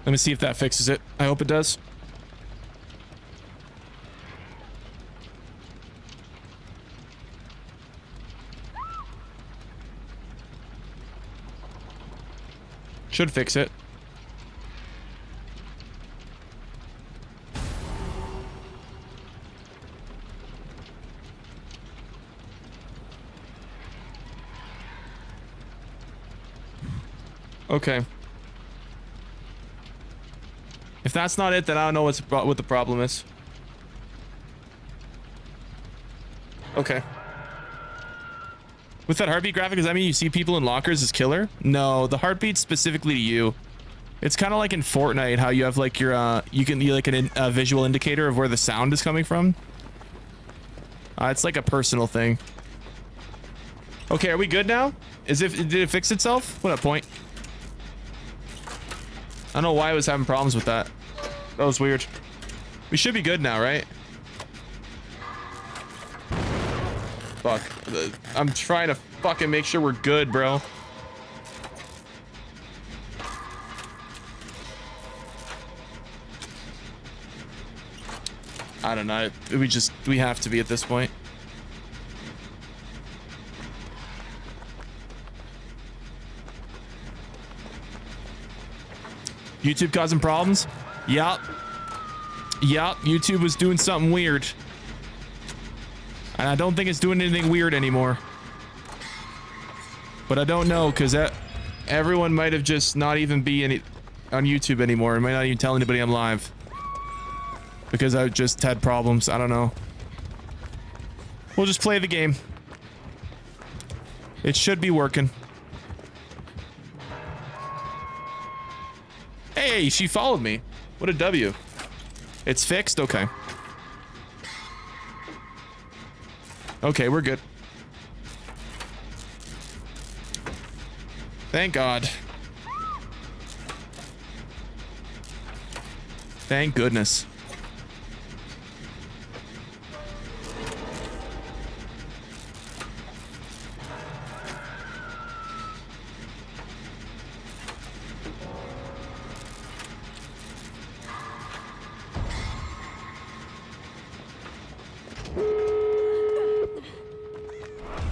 Let me see if that fixes it. I hope it does. Should fix it. Okay. If that's not it, then I don't know what the problem is. Okay. With that heartbeat graphic, does that mean you see people in lockers as killer? No, the heartbeat's specifically to you. It's kind of like in Fortnite, how you have like your you like a visual indicator of where the sound is coming from. It's like a personal thing. Okay, are we good now? Did it fix itself? What a point. I don't know why I was having problems with that. That was weird. We should be good now, right? Fuck. I'm trying to fucking make sure we're good, bro. I don't know. We have to be at this point. YouTube causing problems? Yup. Yup, YouTube was doing something weird. And I don't think it's doing anything weird anymore. But I don't know, because everyone might have just not even be on YouTube anymore. I might not even tell anybody I'm live. Because I just had problems. I don't know. We'll just play the game. It should be working. Hey, she followed me. What a W. It's fixed? Okay. Okay, we're good. Thank God. Thank goodness.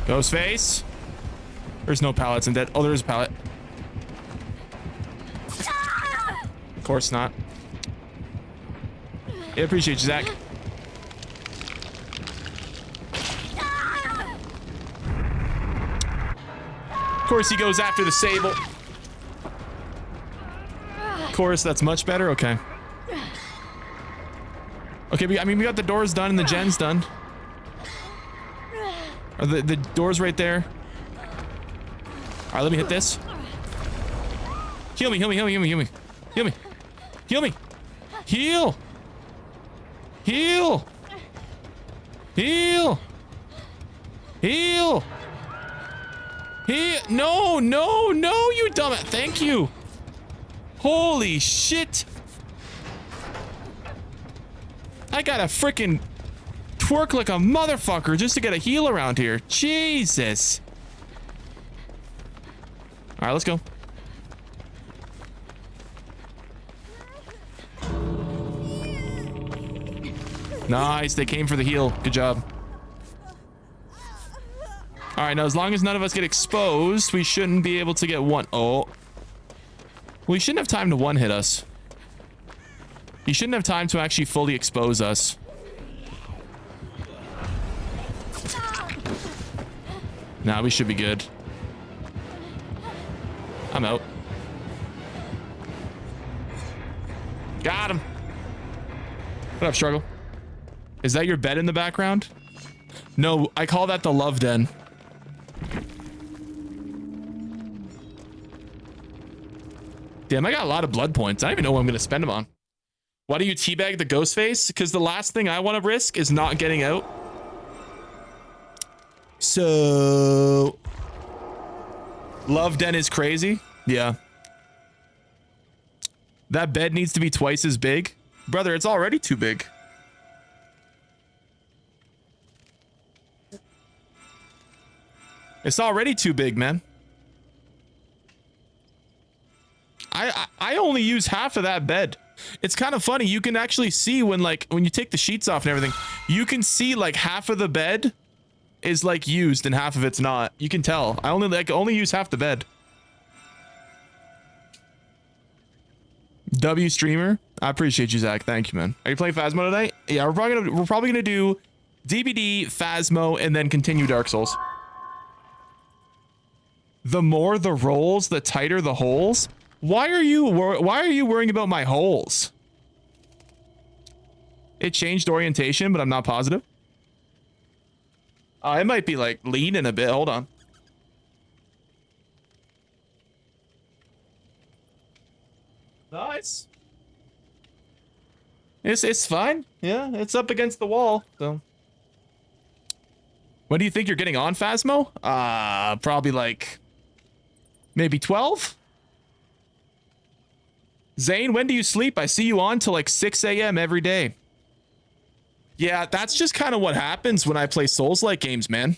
Ghostface? There's no pallets in dead. Oh, there's a pallet. Of course not. I appreciate you, Zach. Of course he goes after the sable. Of course, that's much better. Okay. Okay, we got the doors done and the gen's done. Are the doors right there? All right, let me hit this. Heal me, heal me, heal me, heal me, heal me. Heal me. Heal me. Heal. Heal. Heal. Heal. Heal. No, no, no, you dumbass. Thank you. Holy shit. I got a freaking twerk like a motherfucker just to get a heal around here. Jesus. All right, let's go. Nice, they came for the heal. Good job. All right, now as long as none of us get exposed, we shouldn't be able to get one. Oh. We shouldn't have time to one hit us. You shouldn't have time to actually fully expose us. Nah, we should be good. I'm out. Got him. What up, Struggle? Is that your bed in the background? No, I call that the love den. Damn, I got a lot of blood points. I don't even know what I'm going to spend them on. Why do you teabag the ghost face? Because the last thing I want to risk is not getting out. So... Love den is crazy? Yeah. That bed needs to be twice as big? Brother, it's already too big. It's already too big, man. I only use half of that bed. It's kind of funny. You can actually see when you take the sheets off and everything, you can see like half of the bed is like used and half of it's not. You can tell. I only use half the bed. W streamer, I appreciate you, Zach. Thank you, man. Are you playing Phasmo tonight? Yeah, we're probably gonna do DBD, Phasmo, and then continue Dark Souls. The more the rolls, the tighter the holes. Why are you worrying about my holes? It changed orientation, but I'm not positive. It might be like leaning a bit. Hold on. Nice. It's fine. Yeah, it's up against the wall. So, when do you think you're getting on, Phasmo? Probably like maybe 12. Zane, when do you sleep? I see you on till like 6 a.m. every day. Yeah, that's just kind of what happens when I play Souls-like games, man.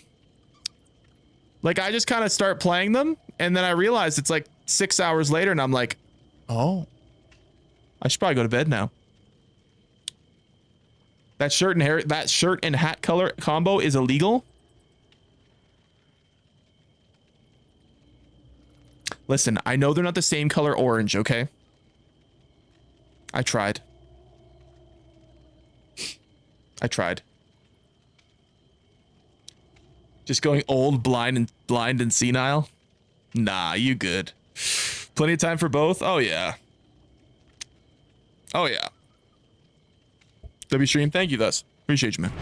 Like, I just kind of start playing them, and then I realize it's like 6 hours later, and I'm like, oh, I should probably go to bed now. That shirt and hat color combo is illegal. Listen, I know they're not the same color orange, okay? I tried. Just going old, blind and senile? Nah, you good. Plenty of time for both? Oh yeah. Oh yeah. W stream, thank you thus. Appreciate you, man.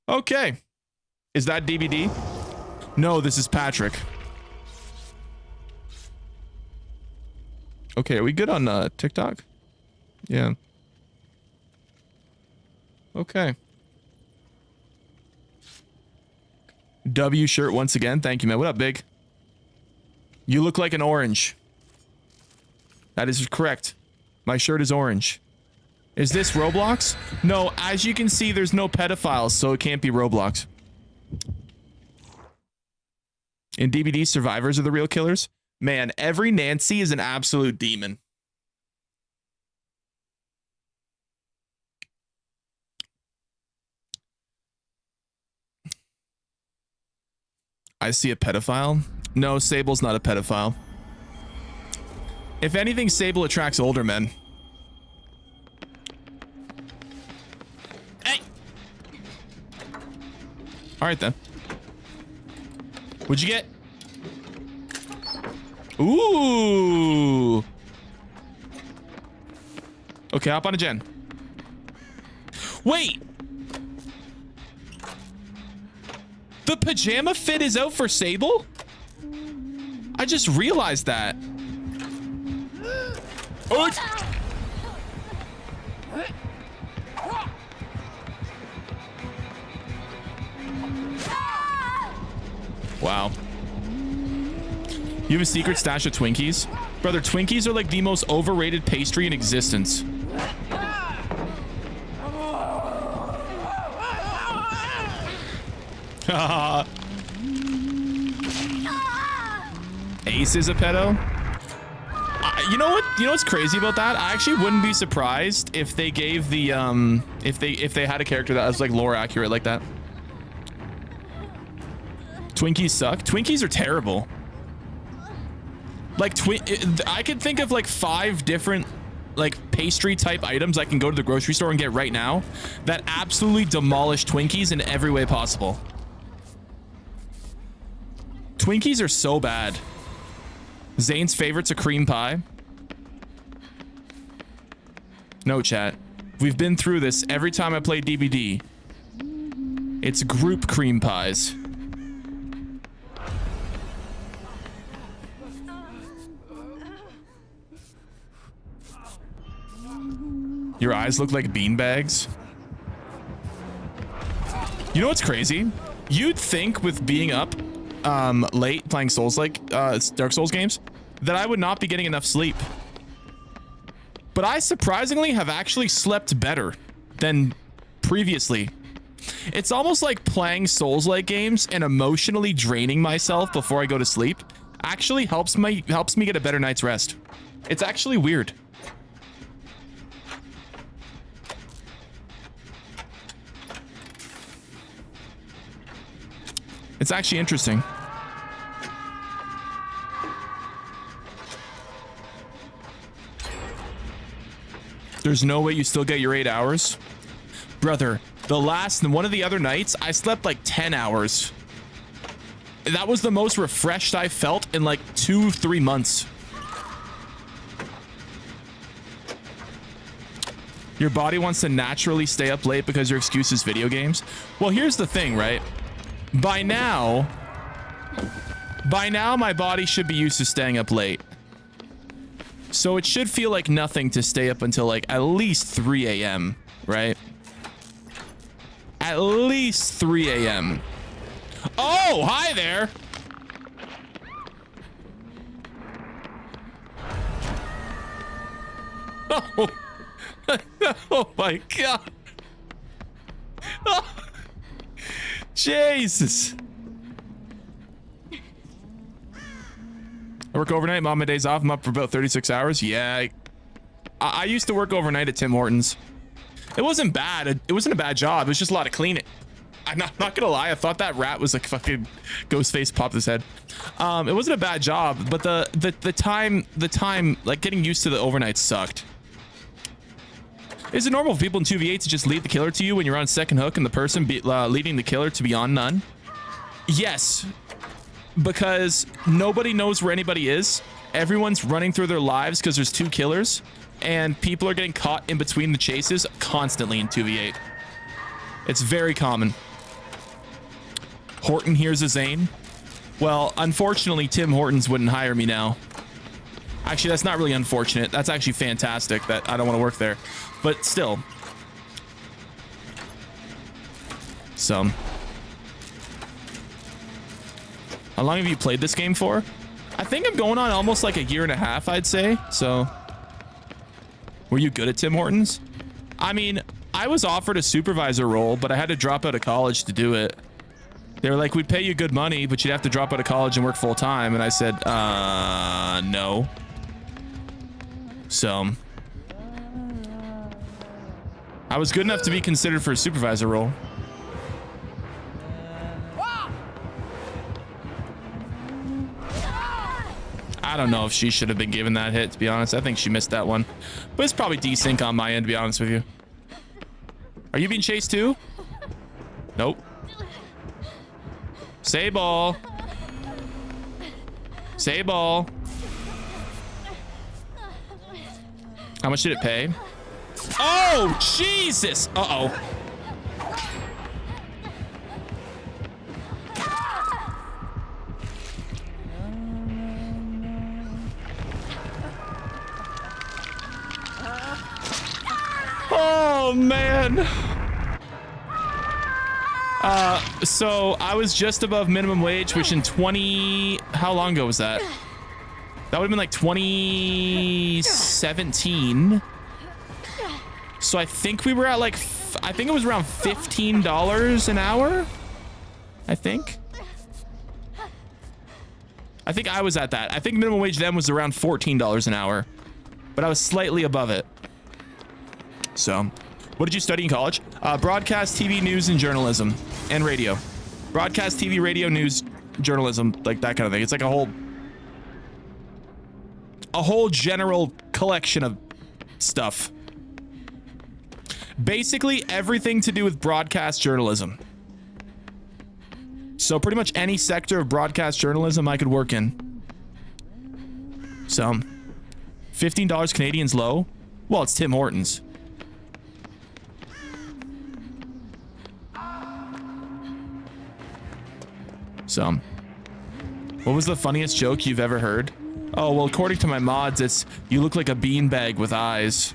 Okay. Is that DVD? No, this is Patrick. Okay, are we good on TikTok? Yeah. Okay. W shirt once again. Thank you, man. What up, Big? You look like an orange. That is correct. My shirt is orange. Is this Roblox? No, as you can see, there's no pedophiles, so it can't be Roblox. In DBD, survivors are the real killers. Man, every Nancy is an absolute demon. I see a pedophile. No, Sable's not a pedophile. If anything, Sable attracts older men. Hey! Alright then. What'd you get? Ooh. Okay, hop on a gen. Wait! The pajama fit is out for Sable? I just realized that. Oh! Wow. You have a secret stash of Twinkies? Brother, Twinkies are like the most overrated pastry in existence. Ace is a pedo? You know what? You know what's crazy about that? I actually wouldn't be surprised if they gave the if they had a character that was like lore accurate like that. Twinkies suck. Twinkies are terrible. Like I could think of like 5 different like pastry type items I can go to the grocery store and get right now that absolutely demolish Twinkies in every way possible. Twinkies are so bad. Zane's favorite's a cream pie. No, chat. We've been through this every time I play DBD. It's group cream pies. Your eyes look like beanbags. You know what's crazy? You'd think with being up late playing Souls like Dark Souls games that I would not be getting enough sleep. But I surprisingly have actually slept better than previously. It's almost like playing Souls-like games and emotionally draining myself before I go to sleep actually helps me get a better night's rest. It's actually weird. It's actually interesting. There's no way you still get your 8 hours? Brother, one of the other nights, I slept like 10 hours. That was the most refreshed I felt in like 2-3 months. Your body wants to naturally stay up late because your excuse is video games. Well, here's the thing, right? By now, my body should be used to staying up late. So it should feel like nothing to stay up until like at least 3 a.m., right? At least 3 a.m. Oh, hi there. Oh, oh my God. Oh. Jesus. I work overnight. I'm on my days off. I'm up for about 36 hours. Yeah. I used to work overnight at Tim Hortons. It wasn't bad. It wasn't a bad job. It was just a lot of cleaning. I'm not gonna lie. I thought that rat was like fucking Ghostface popped his head. It wasn't a bad job, but the time like getting used to the overnight sucked. Is it normal for people in 2v8 to just lead the killer to you when you're on second hook and the person leading the killer to be on none? Yes, because nobody knows where anybody is. Everyone's running through their lives because there's 2 killers, and people are getting caught in between the chases constantly in 2v8. It's very common. Horton here's a Zane. Well, unfortunately, Tim Hortons wouldn't hire me now. Actually, that's not really unfortunate. That's actually fantastic that I don't want to work there. But still. So. How long have you played this game for? I think I'm going on almost like a year and a half, I'd say. So. Were you good at Tim Hortons? I mean, I was offered a supervisor role, but I had to drop out of college to do it. They were like, we'd pay you good money, but you'd have to drop out of college and work full time. And I said, no. So I was good enough to be considered for a supervisor role. I don't know if she should have been given that hit, to be honest. I think she missed that one. But it's probably desync on my end, to be honest with you. Are you being chased too? Nope. Say ball. Say ball. How much did it pay? Oh, Jesus. Uh-oh. Oh, man. So I was just above minimum wage, which in how long ago was that? That would have been like 2017. So I think we were at like, I think it was around $15 an hour. I think I was at that. I think minimum wage then was around $14 an hour, but I was slightly above it. So what did you study in college? Broadcast, TV, news, and journalism, and radio. Broadcast, TV, radio, news, journalism, like that kind of thing. It's like a whole general collection of stuff. Basically everything to do with broadcast journalism. So pretty much any sector of broadcast journalism I could work in. So $15 Canadian's low. Well, it's Tim Hortons. So, what was the funniest joke you've ever heard? Oh, well, according to my mods, it's you look like a beanbag with eyes.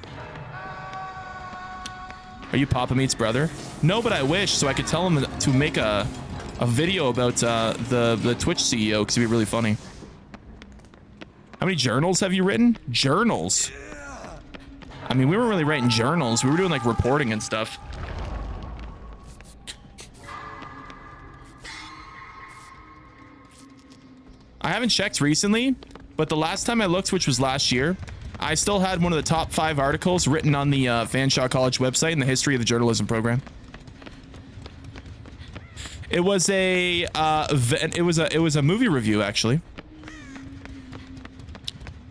Are you Papa Meat's brother? No, but I wish, so I could tell him to make a video about the Twitch CEO, because it'd be really funny. How many journals have you written? Journals? I mean, we weren't really writing journals. We were doing like reporting and stuff. I haven't checked recently, but the last time I looked, which was last year, I still had one of the top 5 articles written on the Fanshawe College website in the history of the journalism program. It was a movie review, actually.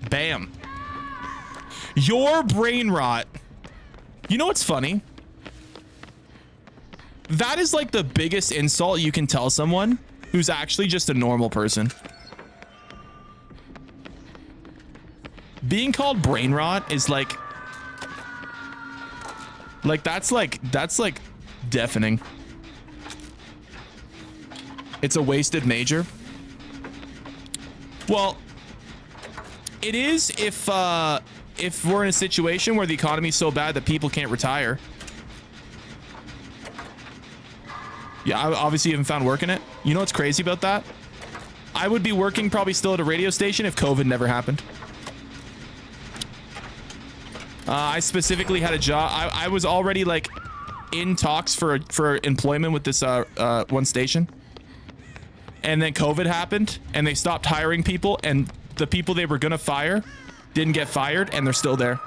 Bam. Your brain rot. You know what's funny? That is like the biggest insult you can tell someone who's actually just a normal person. Being called brain rot is like that's like deafening. It's a wasted major. Well, it is if we're in a situation where the economy is so bad that people can't retire. Yeah, I obviously haven't found work in it. You know what's crazy about that? I would be working probably still at a radio station if COVID never happened. I specifically had a job. I was already like in talks for employment with this one station. And then COVID happened and they stopped hiring people, and the people they were going to fire didn't get fired, and they're still there.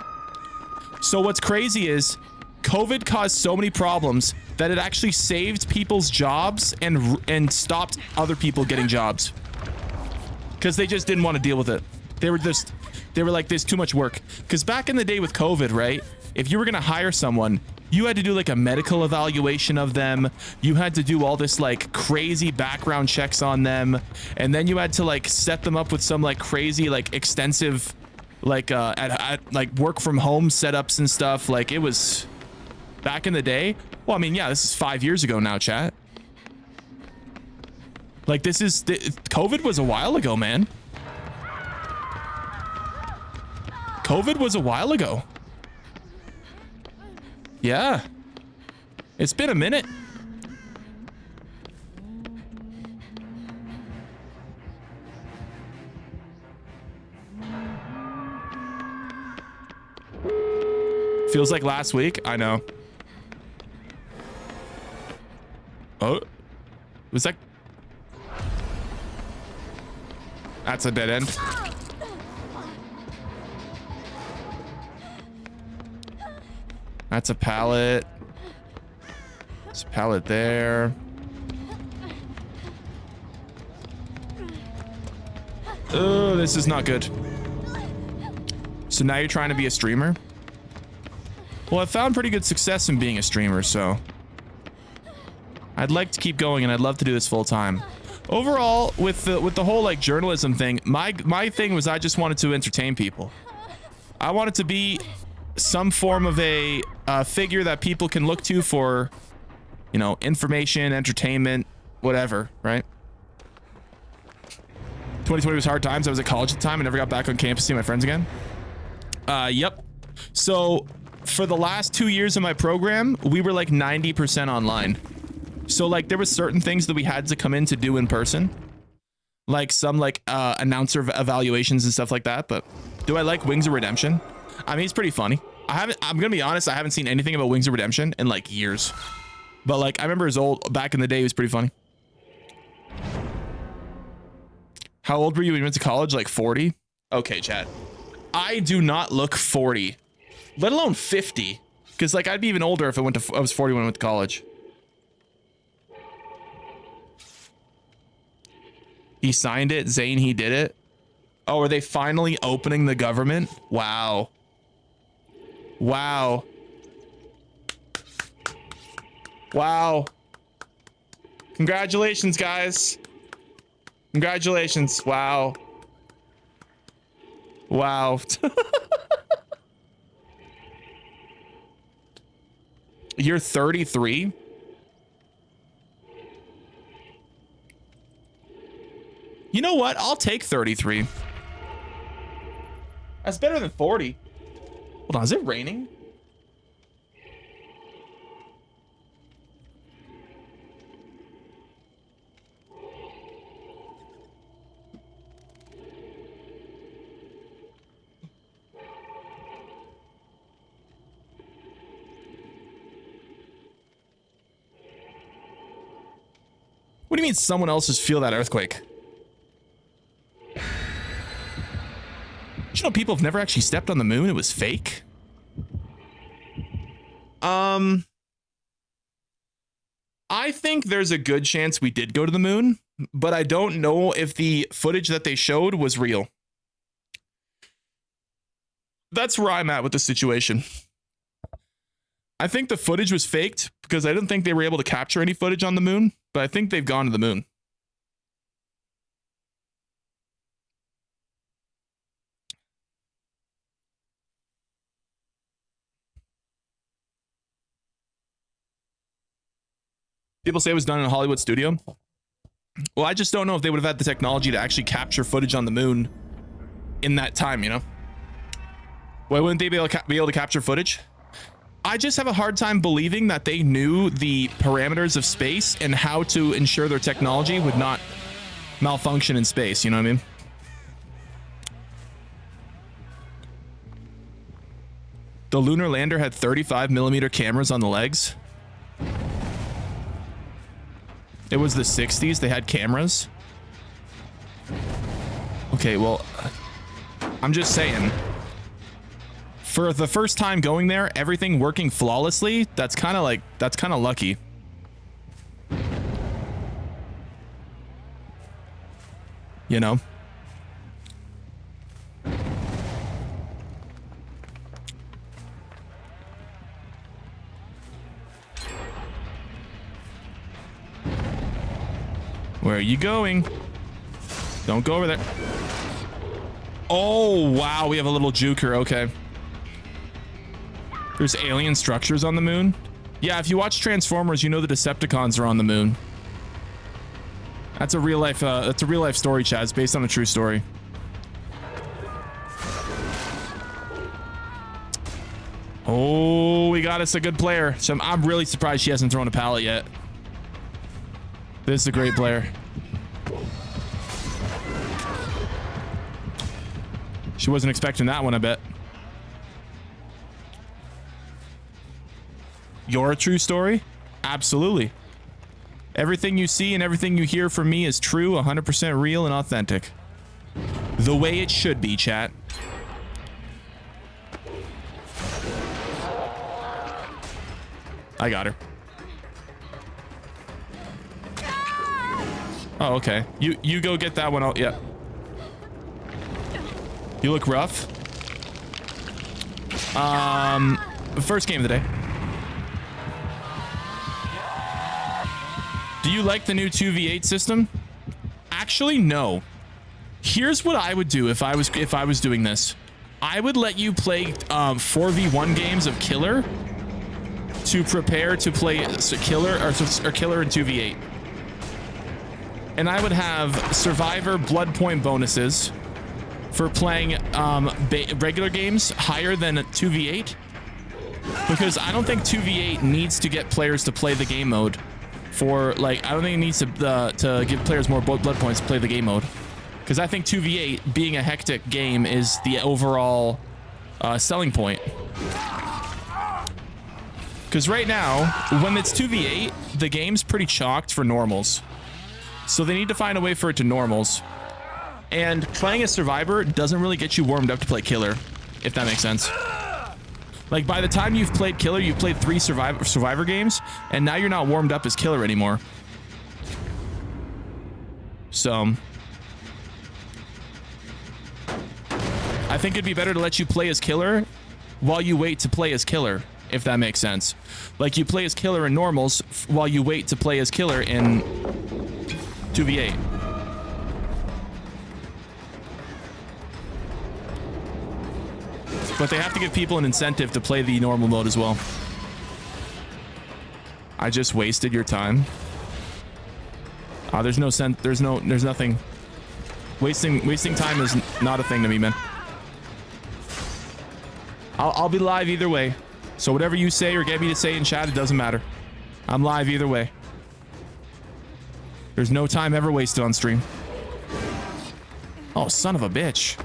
So what's crazy is COVID caused so many problems that it actually saved people's jobs and stopped other people getting jobs because they just didn't want to deal with it. They were like, there's too much work. Because back in the day with COVID, right? If you were going to hire someone, you had to do like a medical evaluation of them. You had to do all this like crazy background checks on them. And then you had to like set them up with some like crazy, like extensive, like like work from home setups and stuff. Like it was back in the day. Well, I mean, yeah, this is 5 years ago now, chat. Like this is, COVID was a while ago, man. COVID was a while ago. Yeah. It's been a minute. Feels like last week. I know. Oh. Was that? That's a dead end. That's a pallet. There's a pallet there. Oh, this is not good. So now you're trying to be a streamer? Well, I've found pretty good success in being a streamer, so I'd like to keep going, and I'd love to do this full time. Overall, with the whole like journalism thing, my thing was I just wanted to entertain people. I wanted to be some form of a figure that people can look to for, you know, information, entertainment, whatever, right? 2020 was hard times. I was at college at the time. I never got back on campus to see my friends again. Yep. So for the last 2 years of my program, we were like 90% online. So like there was certain things that we had to come in to do in person, like some like announcer evaluations and stuff like that. But do I like Wings of Redemption? I mean, he's pretty funny. I'm gonna be honest, I haven't seen anything about Wings of Redemption in like years. But like I remember his back in the day, he was pretty funny. How old were you when you went to college? Like 40? Okay, chat. I do not look 40, let alone 50. Because like I'd be even older if I was 40 when I went to college. He signed it. Zane, he did it. Oh, are they finally opening the government? Wow. Wow. Wow. Congratulations, guys. Congratulations. Wow. Wow. You're 33? You know what? I'll take 33. That's better than 40. Hold on, is it raining? What do you mean someone else just feel that earthquake? You know, people have never actually stepped on the moon. It was fake. I think there's a good chance we did go to the moon, but I don't know if the footage that they showed was real. That's where I'm at with the situation. I think the footage was faked because I didn't think they were able to capture any footage on the moon, but I think they've gone to the moon. People say it was done in a Hollywood studio. Well, I just don't know if they would have had the technology to actually capture footage on the moon in that time, you know? Why wouldn't they be able to capture footage? I just have a hard time believing that they knew the parameters of space and how to ensure their technology would not malfunction in space, you know what I mean? The lunar lander had 35mm cameras on the legs. It was the 60s. They had cameras. Okay, well, I'm just saying. For the first time going there, everything working flawlessly, that's kind of lucky. You know? Where are you going? Don't go over there. Oh, wow. We have a little juker. Okay. There's alien structures on the moon. Yeah, if you watch Transformers, you know the Decepticons are on the moon. That's a real life story, Chaz. It's based on a true story. Oh, we got us a good player. So I'm really surprised she hasn't thrown a pallet yet. This is a great player. She wasn't expecting that one, I bet. You're a true story? Absolutely. Everything you see and everything you hear from me is true, 100% real and authentic. The way it should be, chat. I got her. Oh, okay. You go get that one out. Yeah. You look rough. First game of the day. Do you like the new 2v8 system? Actually, no. Here's what I would do if I was doing this. I would let you play 4v1 games of Killer to prepare to play Killer or Killer in 2v8. And I would have Survivor blood point bonuses for playing regular games higher than 2v8, because I don't think 2v8 needs to get players to play the game mode. For like, I don't think it needs to give players more blood points to play the game mode, because I think 2v8 being a hectic game is the overall selling point. Because right now, when it's 2v8, the game's pretty chalked for normals. So they need to find a way for it to normals. And playing a Survivor doesn't really get you warmed up to play Killer, if that makes sense. Like, by the time you've played Killer, you've played 3 Survivor games, and now you're not warmed up as Killer anymore. So I think it'd be better to let you play as Killer while you wait to play as Killer, if that makes sense. Like, you play as Killer in normals while you wait to play as Killer in 2v8. But they have to give people an incentive to play the normal mode as well. I just wasted your time. There's no sense. There's nothing. Wasting time is not a thing to me, man. I'll be live either way. So whatever you say or get me to say in chat, it doesn't matter. I'm live either way. There's no time ever wasted on stream. Oh, son of a bitch.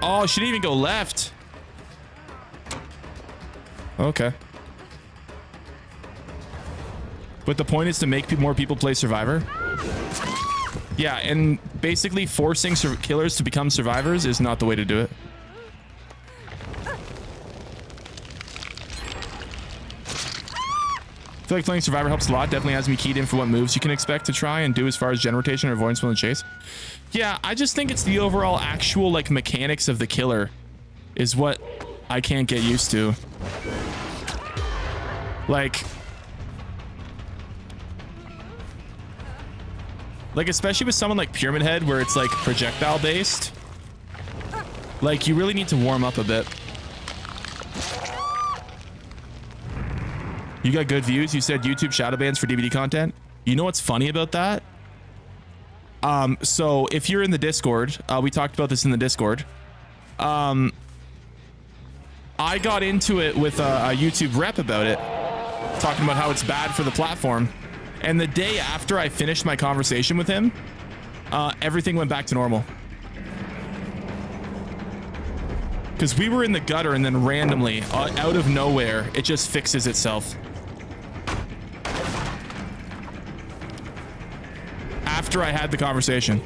Oh, she didn't even go left. Okay. But the point is to make more people play Survivor. Yeah, and basically forcing killers to become survivors is not the way to do it. I feel like playing Survivor helps a lot. Definitely has me keyed in for what moves you can expect to try and do as far as gen rotation or avoidance from the chase. Yeah, I just think it's the overall actual like mechanics of the killer is what I can't get used to. Like especially with someone like Pyramid Head where it's like projectile based. Like you really need to warm up a bit. You got good views. You said YouTube shadow bans for DVD content. You know what's funny about that? So if you're in the Discord, we talked about this in the Discord. I got into it with a YouTube rep about it, talking about how it's bad for the platform. And the day after I finished my conversation with him, everything went back to normal. Because we were in the gutter and then randomly, out of nowhere, it just fixes itself. After I had the conversation.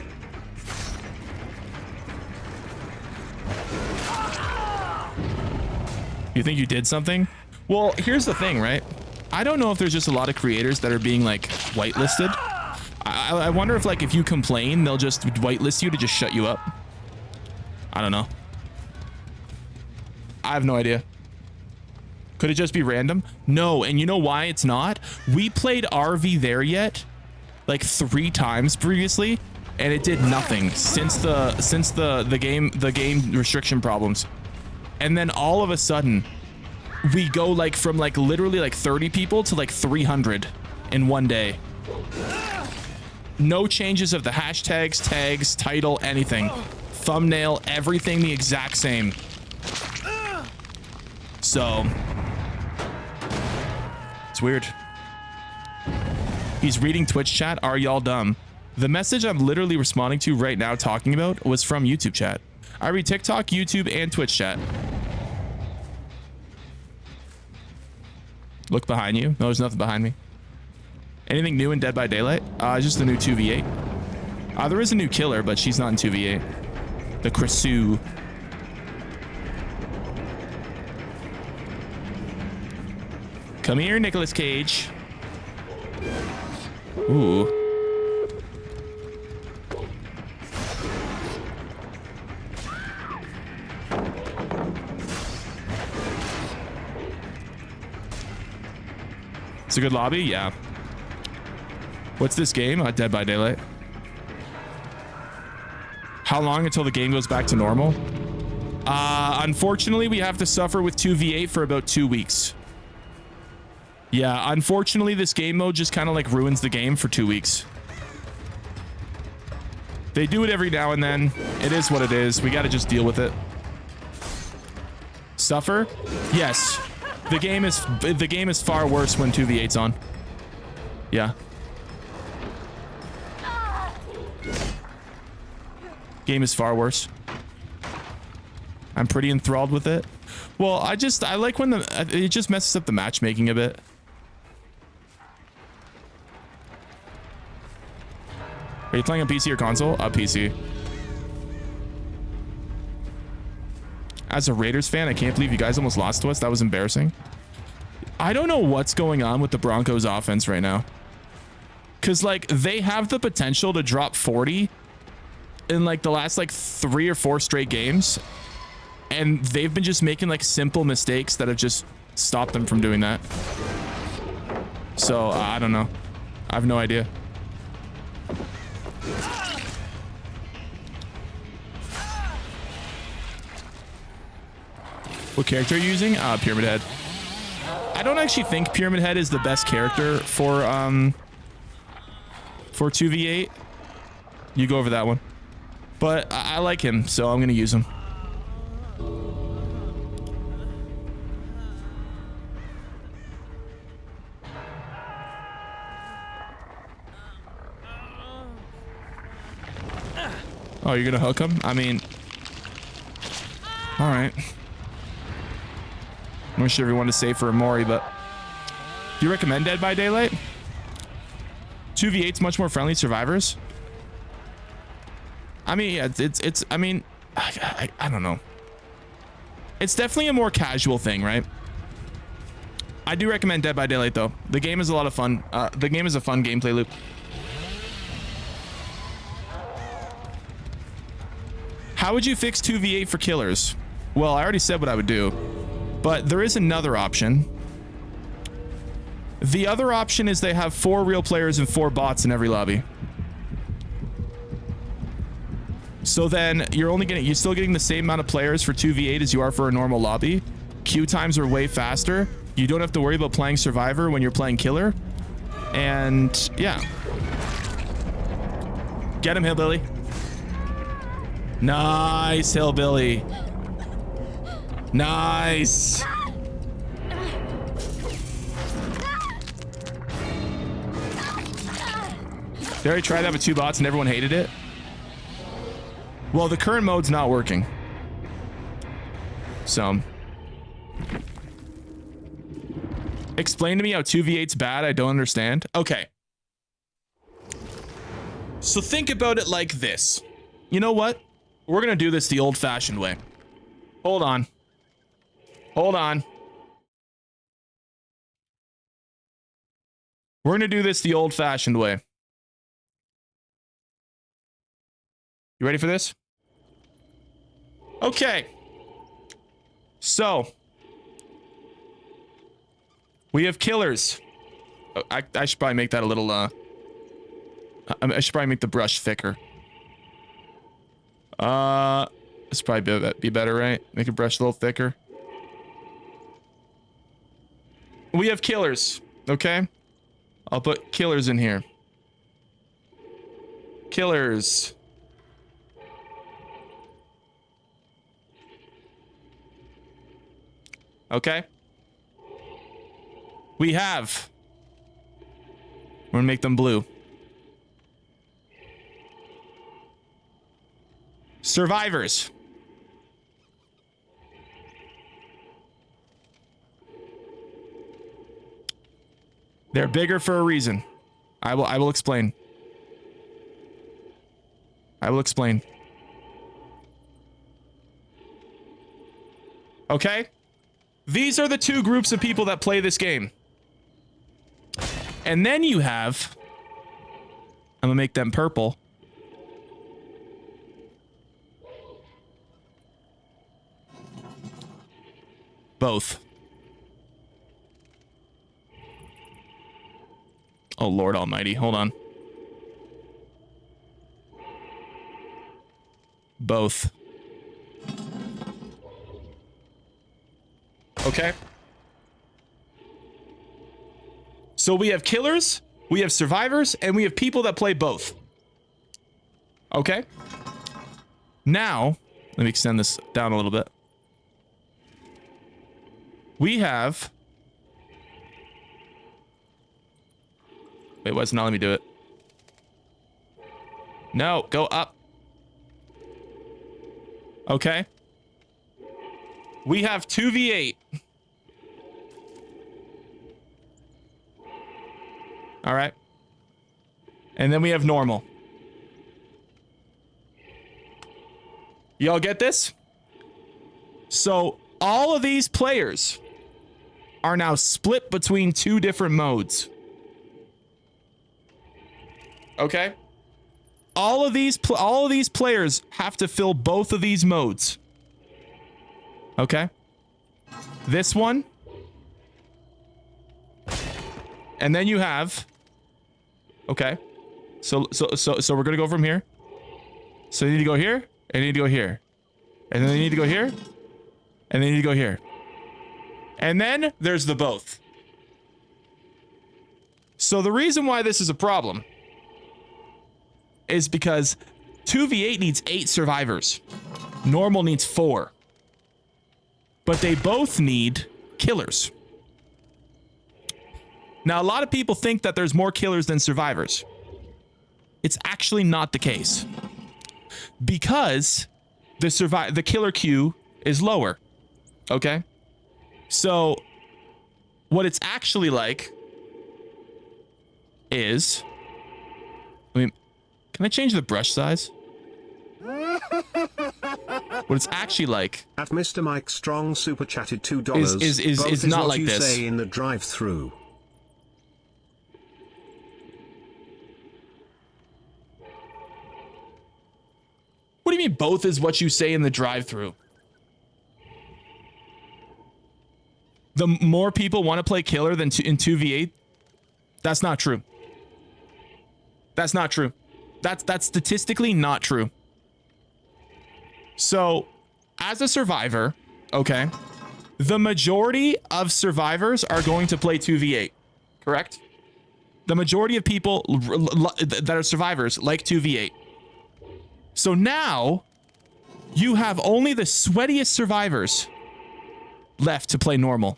You think you did something? Well, here's the thing, right? I don't know if there's just a lot of creators that are being like whitelisted. I wonder if like if you complain, they'll just whitelist you to just shut you up. I don't know. I have no idea. Could it just be random? No, and you know why it's not? We played RV There Yet like 3 times previously, and it did nothing since the game restriction problems. And then all of a sudden, we go like from like literally like 30 people to like 300 in one day. No changes of the hashtags, tags, title, anything. Thumbnail, everything the exact same. So it's weird. He's reading Twitch chat. Are y'all dumb? The message I'm literally responding to right now talking about was from YouTube chat. I read TikTok, YouTube, and Twitch chat. Look behind you. No, there's nothing behind me. Anything new in Dead by Daylight? Just the new 2v8. There is a new killer, but she's not in 2v8. The Krisu. Come here, Nicolas Cage. Ooh. It's a good lobby, yeah. What's this game? Dead by Daylight. How long until the game goes back to normal? Unfortunately, we have to suffer with 2v8 for about 2 weeks. Yeah, unfortunately, this game mode just kind of like ruins the game for 2 weeks. They do it every now and then. It is what it is. We got to just deal with it. Suffer? Yes. The game is far worse when 2v8's on. Yeah. Game is far worse. I'm pretty enthralled with it. Well, I like when it just messes up the matchmaking a bit. Are you playing on PC or console? PC. As a Raiders fan, I can't believe you guys almost lost to us. That was embarrassing. I don't know what's going on with the Broncos offense right now. Because, like, they have the potential to drop 40 in, like, the last, like, 3 or 4 straight games. And they've been just making, like, simple mistakes that have just stopped them from doing that. So, I don't know. I have no idea. What character are you using? Pyramid Head. I don't actually think Pyramid Head is the best character for 2v8. You go over that one. But I like him, so I'm gonna use him. Oh, you're gonna hook him? I mean, all right. I wish everyone is safe for Amori, but do you recommend Dead by Daylight? 2v8's much more friendly survivors. I mean, yeah, it's I mean, I don't know. It's definitely a more casual thing, right? I do recommend Dead by Daylight though. The game is a lot of fun. The game is a fun gameplay loop. How would you fix 2v8 for killers? Well, I already said what I would do, but there is another option. The other option is they have 4 real players and 4 bots in every lobby. So then you're still getting the same amount of players for 2v8 as you are for a normal lobby. Queue times are way faster. You don't have to worry about playing Survivor when you're playing Killer. And yeah. Get him, Hillbilly. Nice, Hillbilly. Nice. They already tried that with 2 bots and everyone hated it. Well, the current mode's not working. So. Explain to me how 2v8's bad. I don't understand. Okay. So think about it like this. You know what? We're going to do this the old-fashioned way. Hold on. Hold on. We're going to do this the old-fashioned way. You ready for this? Okay. So. We have killers. I should probably make that a little, I should probably make the brush thicker. This probably be better, right? Make a brush a little thicker. We have killers, okay? I'll put killers in here. Killers. Okay. We have. We're gonna make them blue. Survivors. They're bigger for a reason. I will explain. I will explain. Okay? These are the 2 groups of people that play this game. And then you have, I'm gonna make them purple. Both. Oh, Lord Almighty. Hold on. Both. Okay. So we have killers, we have survivors, and we have people that play both. Okay. Now, let me extend this down a little bit. We have... Wait, why is it not letting me do it? No, go up. Okay. We have 2v8. All right. And then we have normal. Y'all get this? So all of these players are now split between 2 different modes. Okay? All of these players have to fill both of these modes. Okay? This one. And then you have... Okay. So we're going to go from here. So you need to go here, and you need to go here. And then you need to go here, and then you need to go here. And then there's the both. So the reason why this is a problem is because 2v8 needs 8 survivors. Normal needs 4. But they both need killers. Now, a lot of people think that there's more killers than survivors. It's actually not the case. Because the killer queue is lower. Okay? So, what it's actually like is... I mean, can I change the brush size? What it's actually like. At Mr. Mike Strong super chatted $2. Is not like this. Say in the drive-through. What do you mean both is what you say in the drive-through? The more people want to play killer than in 2v8, that's not true. That's not true. That's statistically not true. So, as a survivor, okay, the majority of survivors are going to play 2v8, correct? The majority of people that are survivors like 2v8. So now, you have only the sweatiest survivors left to play normal.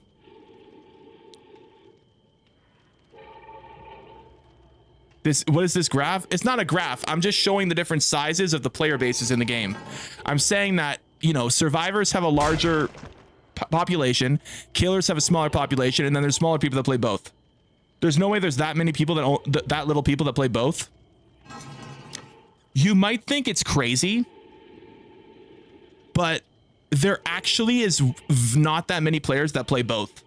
What is this graph? It's not a graph. I'm just showing the different sizes of the player bases in the game. I'm saying that, you know, survivors have a larger population, killers have a smaller population, and then there's smaller people that play both. There's no way there's that many people that little people that play both. You might think it's crazy, but there actually is not that many players that play both.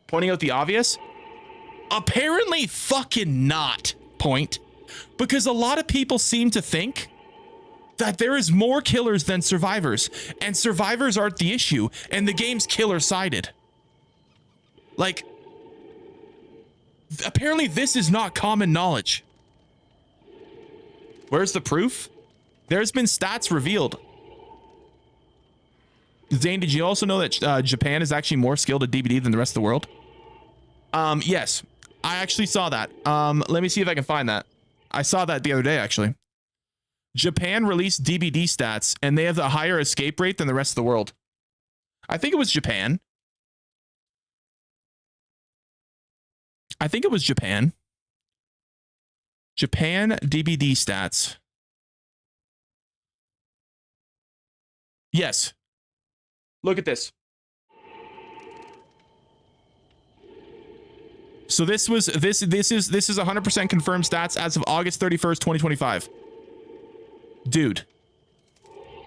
Pointing out the obvious? Apparently fucking not, point. Because a lot of people seem to think that there is more killers than survivors, and survivors aren't the issue, and the game's killer-sided. Like, apparently this is not common knowledge. Where's the proof? There's been stats revealed. Zane, did you also know that Japan is actually more skilled at DBD than the rest of the world? Yes. I actually saw that. Let me see if I can find that. I saw that the other day, actually. Japan released DBD stats, and they have a higher escape rate than the rest of the world. I think it was Japan. I think it was Japan. Japan DBD stats. Yes. Look at this. So this is 100% confirmed stats as of August 31st, 2025. Dude,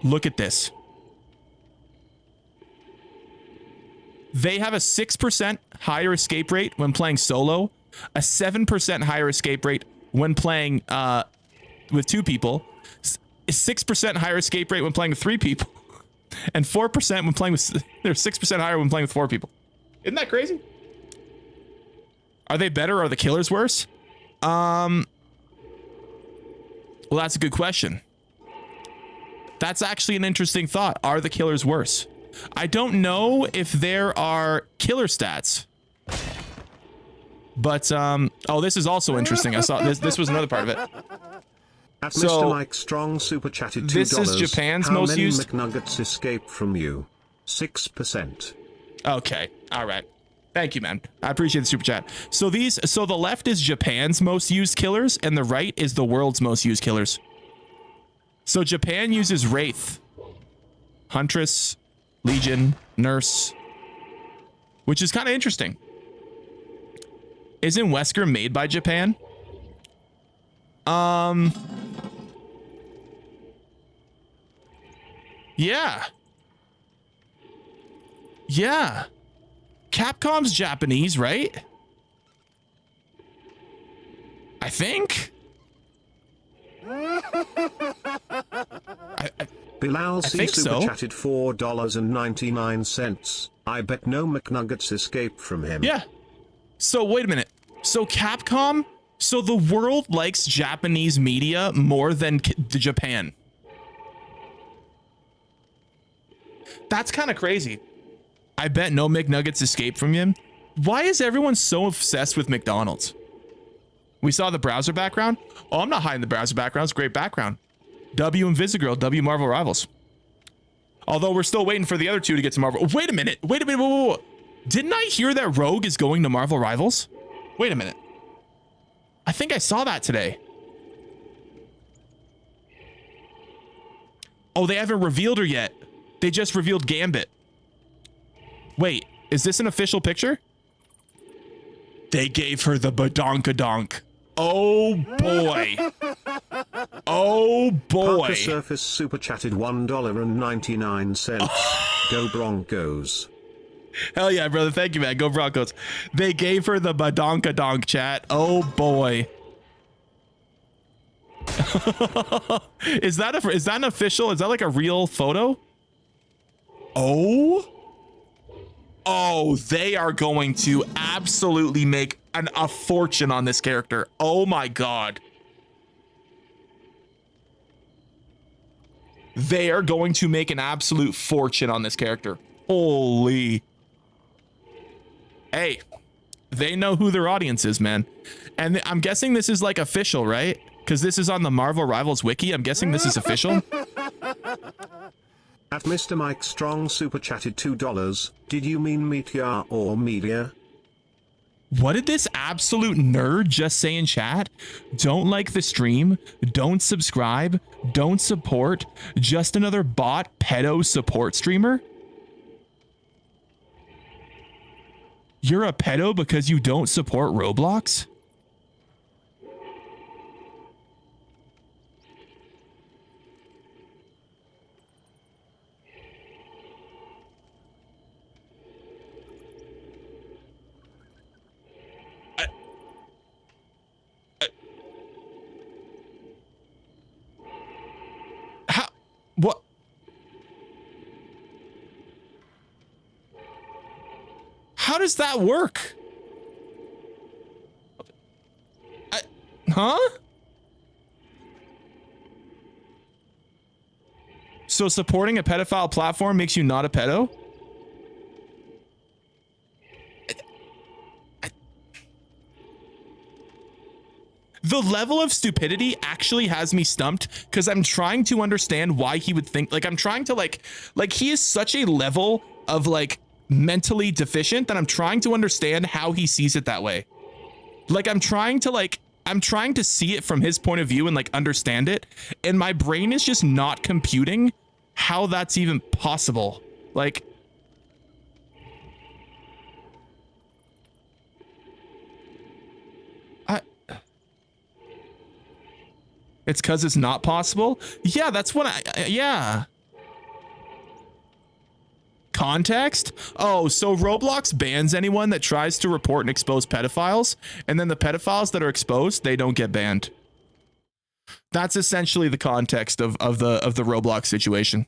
look at this. They have a 6% higher escape rate when playing solo, a 7% higher escape rate when playing with 2 people, a 6% higher escape rate when playing with 3 people, and 4% when playing with, they're 6% higher when playing with 4 people. Isn't that crazy? Are they better or are the killers worse? Well, that's a good question. That's actually an interesting thought. Are the killers worse? I don't know if there are killer stats. But, oh, this is also interesting. I saw this was another part of it. At So, Mr. Mike Strong super chatted $2. this is Japan's How most many used? McNuggets escaped from you? 6%. Okay. All right. Thank you, man. I appreciate the super chat. So the left is Japan's most used killers, and the right is the world's most used killers. So Japan uses Wraith, Huntress, Legion, Nurse, which is kind of interesting. Isn't Wesker made by Japan? Yeah. Yeah. Capcom's Japanese, right? I think. Bilal C think super so. chatted $4.99. I bet no McNuggets escaped from him. Yeah. So wait a minute. So Capcom, so the world likes Japanese media more than Japan. That's kind of crazy. I bet no McNuggets escaped from him. Why is everyone so obsessed with McDonald's? We saw the browser background. Oh, I'm not hiding the browser background. It's a great background. W Invisigirl, W Marvel Rivals. Although we're still waiting for the other 2 to get to Marvel. Wait a minute. Whoa. Didn't I hear that Rogue is going to Marvel Rivals? Wait a minute. I think I saw that today. Oh, they haven't revealed her yet. They just revealed Gambit. Wait, is this an official picture? They gave her the badonkadonk. Oh boy. Oh boy. Parker Surface super chatted $1.99. Go Broncos. Hell yeah, brother. Thank you, man. Go Broncos. They gave her the badonka donk chat. Oh boy. Is that an official? Is that like a real photo? Oh. Oh, they are going to absolutely make a fortune on this character. Oh my God. They are going to make an absolute fortune on this character. Holy. Hey, they know who their audience is, man. And I'm guessing this is like official, right? Because this is on the Marvel Rivals wiki. I'm guessing this is official. At Mr. Mike Strong super chatted $2. Did you mean Meteor or Media? What did this absolute nerd just say in chat? Don't like the stream, don't subscribe, don't support, just another bot pedo support streamer? You're a pedo because you don't support Roblox? What? How does that work? Huh? So supporting a pedophile platform makes you not a pedo? The level of stupidity actually has me stumped because I'm trying to understand why he would think, like, I'm trying to like he is such a level of like mentally deficient that I'm trying to understand how he sees it that way. Like, I'm trying to see it from his point of view and like understand it. And my brain is just not computing how that's even possible. Like, it's because it's not possible. Yeah, that's what yeah. Context? Oh, so Roblox bans anyone that tries to report and expose pedophiles, and then the pedophiles that are exposed, they don't get banned. That's essentially the context of the Roblox situation.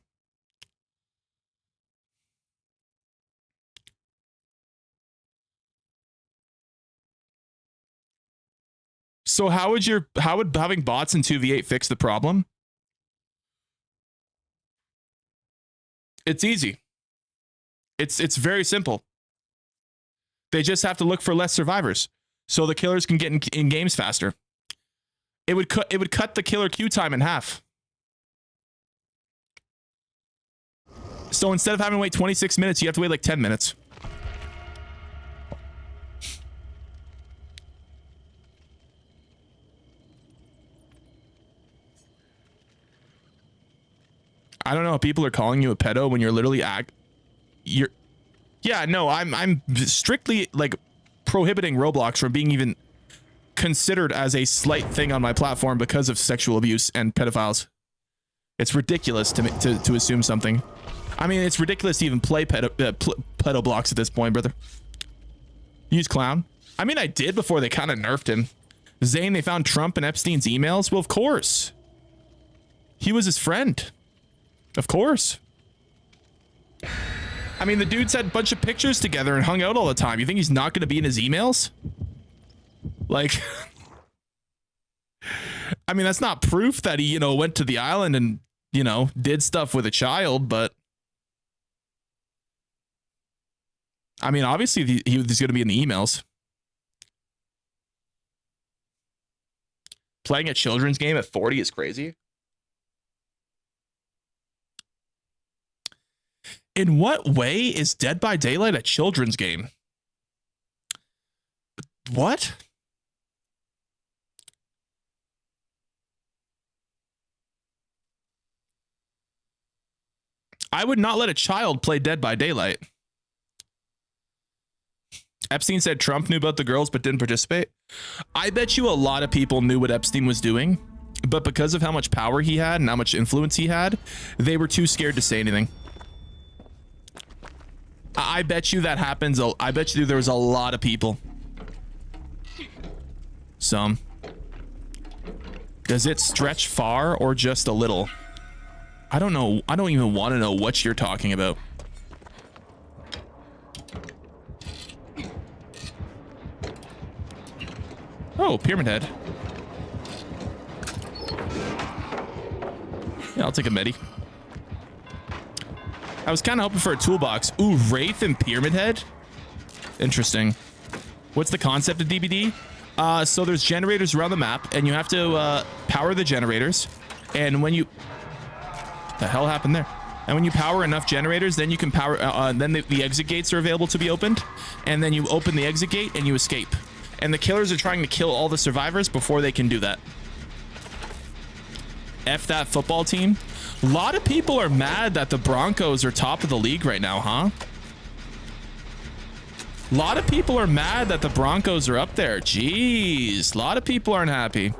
So how would having bots in 2v8 fix the problem? It's easy. It's very simple. They just have to look for less survivors, so the killers can get in games faster. It would cut the killer queue time in half. So instead of having to wait 26 minutes, you have to wait like 10 minutes. I don't know. People are calling you a pedo when you're literally yeah, no, I'm strictly like prohibiting Roblox from being even considered as a slight thing on my platform because of sexual abuse and pedophiles. It's ridiculous to assume something. I mean, it's ridiculous to even play pedo blocks at this point, brother. Use clown. I mean, I did before they kind of nerfed him. Zane, they found Trump and Epstein's emails. Well, of course. He was his friend. Of course. I mean, the dude's had a bunch of pictures together and hung out all the time. You think he's not going to be in his emails? Like, I mean, that's not proof that he, went to the island and, did stuff with a child, but I mean, obviously he's going to be in the emails. Playing a children's game at 40 is crazy. In what way is Dead by Daylight a children's game? What? I would not let a child play Dead by Daylight. Epstein said Trump knew about the girls but didn't participate. I bet you a lot of people knew what Epstein was doing, but because of how much power he had and how much influence he had, they were too scared to say anything. I bet you that happens. I bet you there was a lot of people. Some. Does it stretch far or just a little? I don't know. I don't even want to know what you're talking about. Oh, Pyramid Head. Yeah, I'll take a medi. I was kind of hoping for a toolbox. Ooh, Wraith and Pyramid Head? Interesting. What's the concept of DBD? So there's generators around the map, and you have to power the generators. And when you... The hell happened there? And when you power enough generators, then you can power... then the exit gates are available to be opened. And then you open the exit gate, and you escape. And the killers are trying to kill all the survivors before they can do that. F that football team. A lot of people are mad that the Broncos are top of the league right now, huh? A lot of people are mad that the Broncos are up there. Jeez, a lot of people aren't happy.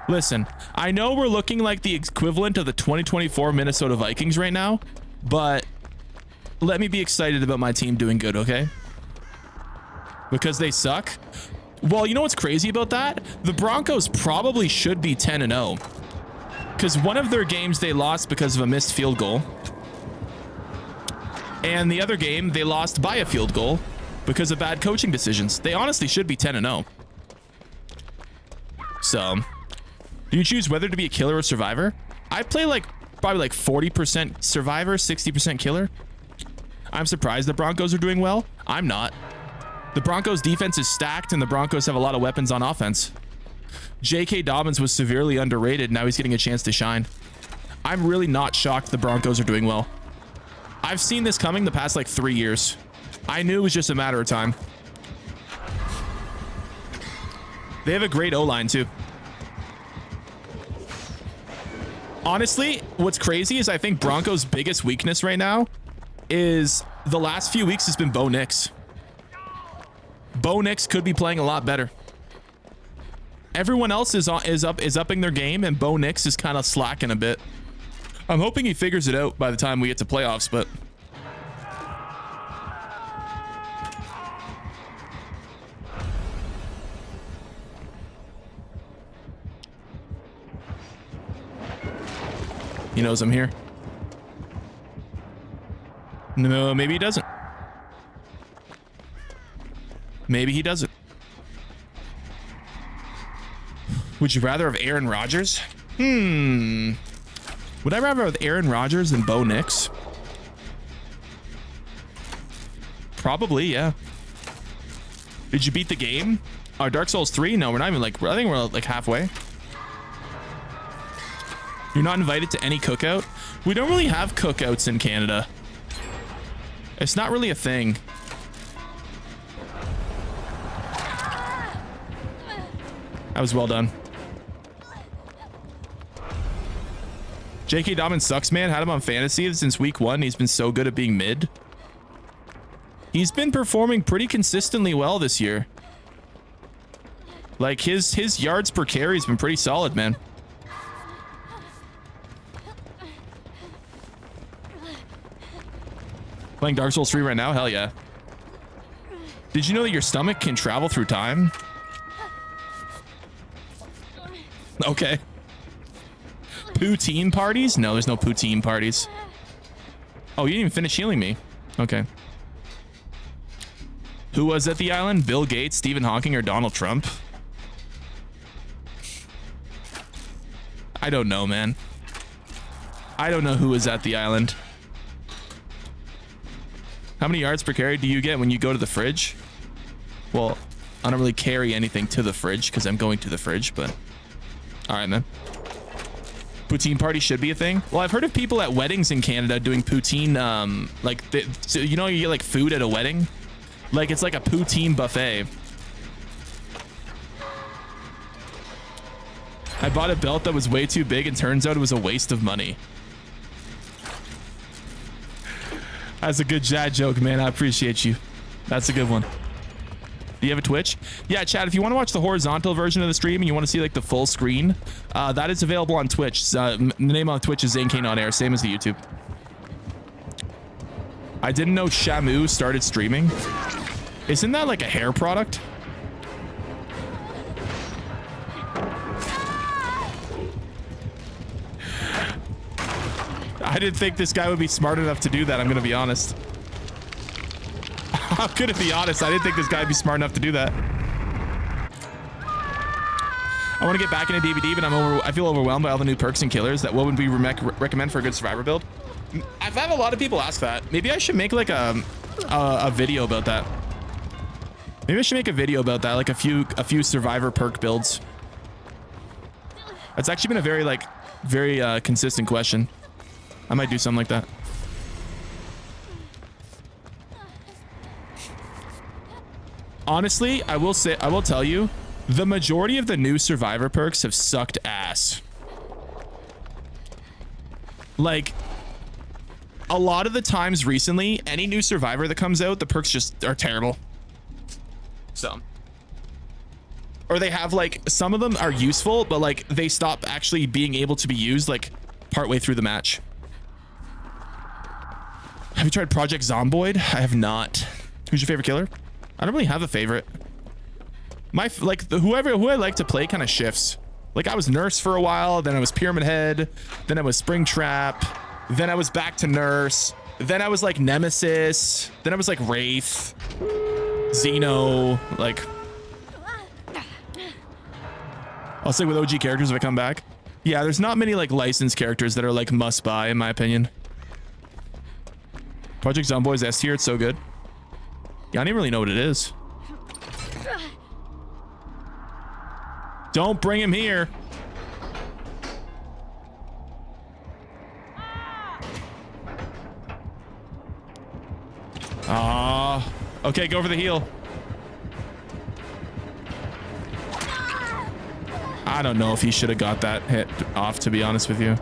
Listen, I know we're looking like the equivalent of the 2024 Minnesota Vikings right now, but let me be excited about my team doing good, okay? Because they suck. Well, you know what's crazy about that? The Broncos probably should be 10-0. Because one of their games they lost because of a missed field goal. And the other game they lost by a field goal because of bad coaching decisions. They honestly should be 10-0. So, do you choose whether to be a killer or survivor? I play probably like 40% survivor, 60% killer. I'm surprised the Broncos are doing well. I'm not. The Broncos defense is stacked and the Broncos have a lot of weapons on offense. J.K. Dobbins was severely underrated. Now he's getting a chance to shine. I'm really not shocked the Broncos are doing well. I've seen this coming the past like 3 years. I knew it was just a matter of time. They have a great O-line too. Honestly, what's crazy is I think Broncos' biggest weakness right now is the last few weeks has been Bo Nix. Bo Nix could be playing a lot better. Everyone else is upping their game, and Bo Nix is kind of slacking a bit. I'm hoping he figures it out by the time we get to playoffs, but he knows I'm here. No, maybe he doesn't. Maybe he doesn't. Would you rather have Aaron Rodgers? Would I rather have Aaron Rodgers than Bo Nix? Probably, yeah. Did you beat the game? Dark Souls 3? No, we're not even like... I think we're like halfway. You're not invited to any cookout? We don't really have cookouts in Canada. It's not really a thing. That was well done. J.K. Dobbins sucks, man. Had him on fantasy since week 1. He's been so good at being mid. He's been performing pretty consistently well this year. Like his yards per carry has been pretty solid, man. Playing Dark Souls 3 right now? Hell yeah. Did you know that your stomach can travel through time? Okay. Poutine parties? No, there's no poutine parties. Oh, you didn't even finish healing me. Okay. Who was at the island? Bill Gates, Stephen Hawking, or Donald Trump? I don't know, man. I don't know who was at the island. How many yards per carry do you get when you go to the fridge? Well, I don't really carry anything to the fridge because I'm going to the fridge, but... All right, man. Poutine party should be a thing. Well, I've heard of people at weddings in Canada doing poutine, so you know, you get like food at a wedding, like it's like a poutine buffet. I bought a belt that was way too big and turns out it was a waste of money. That's a good dad joke, man. I appreciate you. That's a good one. Do you have a Twitch? Yeah, Chad, if you want to watch the horizontal version of the stream and you want to see like the full screen, that is available on Twitch. The name on Twitch is ZaneK Not Air, same as the YouTube. I didn't know Shamu started streaming. Isn't that like a hair product? I didn't think this guy would be smart enough to do that. I'm gonna be honest. I'm gonna be honest. I didn't think this guy would be smart enough to do that. I want to get back into DVD, but I feel overwhelmed by all the new perks and killers. What would we recommend for a good survivor build? I've had a lot of people ask that. Maybe I should make like a video about that. Maybe I should make a video about that, like a few survivor perk builds. That's actually been a very consistent question. I might do something like that. Honestly, I will tell you, the majority of the new survivor perks have sucked ass. Like, a lot of the times recently, any new survivor that comes out, the perks just are terrible. So, or they have like, some of them are useful, but like they stop actually being able to be used like partway through the match. Have you tried Project Zomboid? I have not. Who's your favorite killer? I don't really have a favorite. Who I like to play kind of shifts. Like I was Nurse for a while, then I was Pyramid Head, then I was Springtrap, then I was back to Nurse, then I was like Nemesis, then I was like Wraith, Xeno, like. I'll stick with OG characters if I come back. Yeah, there's not many like licensed characters that are like must buy in my opinion. Project Zomboid's S tier, it's so good. Yeah, I don't even really know what it is. Don't bring him here. Okay, go for the heal. I don't know if he should have got that hit off, to be honest with you.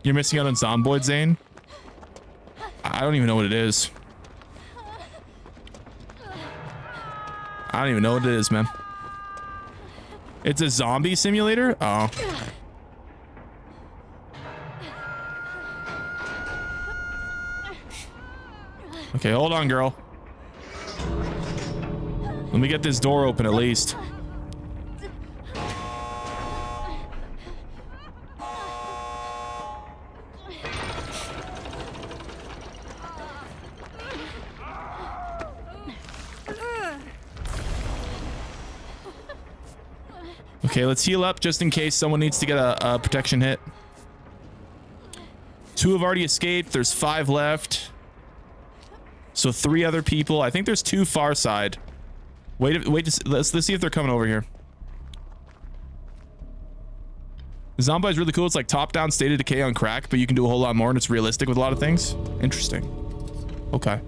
You're missing out on Zomboid, Zane? I don't even know what it is. I don't even know what it is, man. It's a zombie simulator? Oh. Okay, hold on, girl. Let me get this door open at least. Okay, let's heal up just in case someone needs to get a protection hit. 2 have already escaped. There's 5 left. So 3 other people. I think there's 2 far side. Let's see if they're coming over here. Zombie is really cool. It's like top-down State of Decay on crack, but you can do a whole lot more and it's realistic with a lot of things. Interesting. Okay.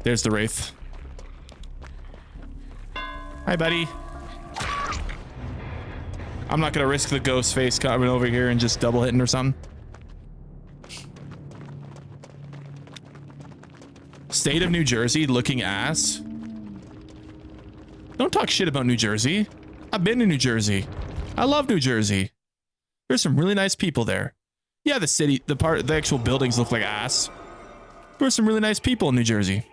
There's the Wraith. Hi, buddy. I'm not gonna risk the ghost face coming over here and just double hitting or something. State of New Jersey looking ass. Don't talk shit about New Jersey. I've been to New Jersey. I love New Jersey. There's some really nice people there. Yeah, the city, the actual buildings look like ass. There's some really nice people in New Jersey.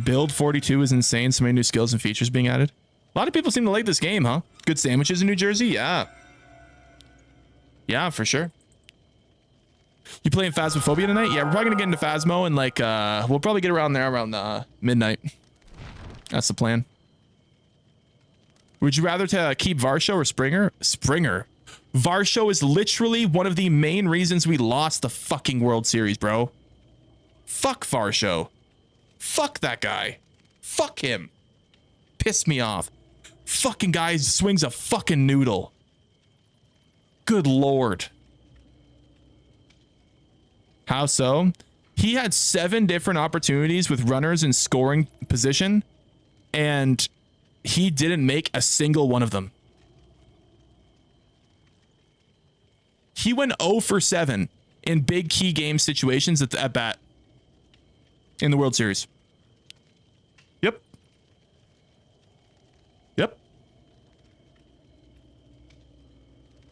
Build 42 is insane. So many new skills and features being added. A lot of people seem to like this game, huh? Good sandwiches in New Jersey? Yeah. Yeah, for sure. You playing Phasmophobia tonight? Yeah, we're probably gonna get into Phasmo and like, we'll probably get around there around midnight. That's the plan. Would you rather keep Varsho or Springer? Springer. Varsho is literally one of the main reasons we lost the fucking World Series, bro. Fuck Varsho. Fuck that guy. Fuck him. Piss me off. Fucking guy swings a fucking noodle. Good lord. How so? He had 7 different opportunities with runners in scoring position, and he didn't make a single one of them. He went 0 for 7 in big key game situations at bat in the World Series. Yep. Yep.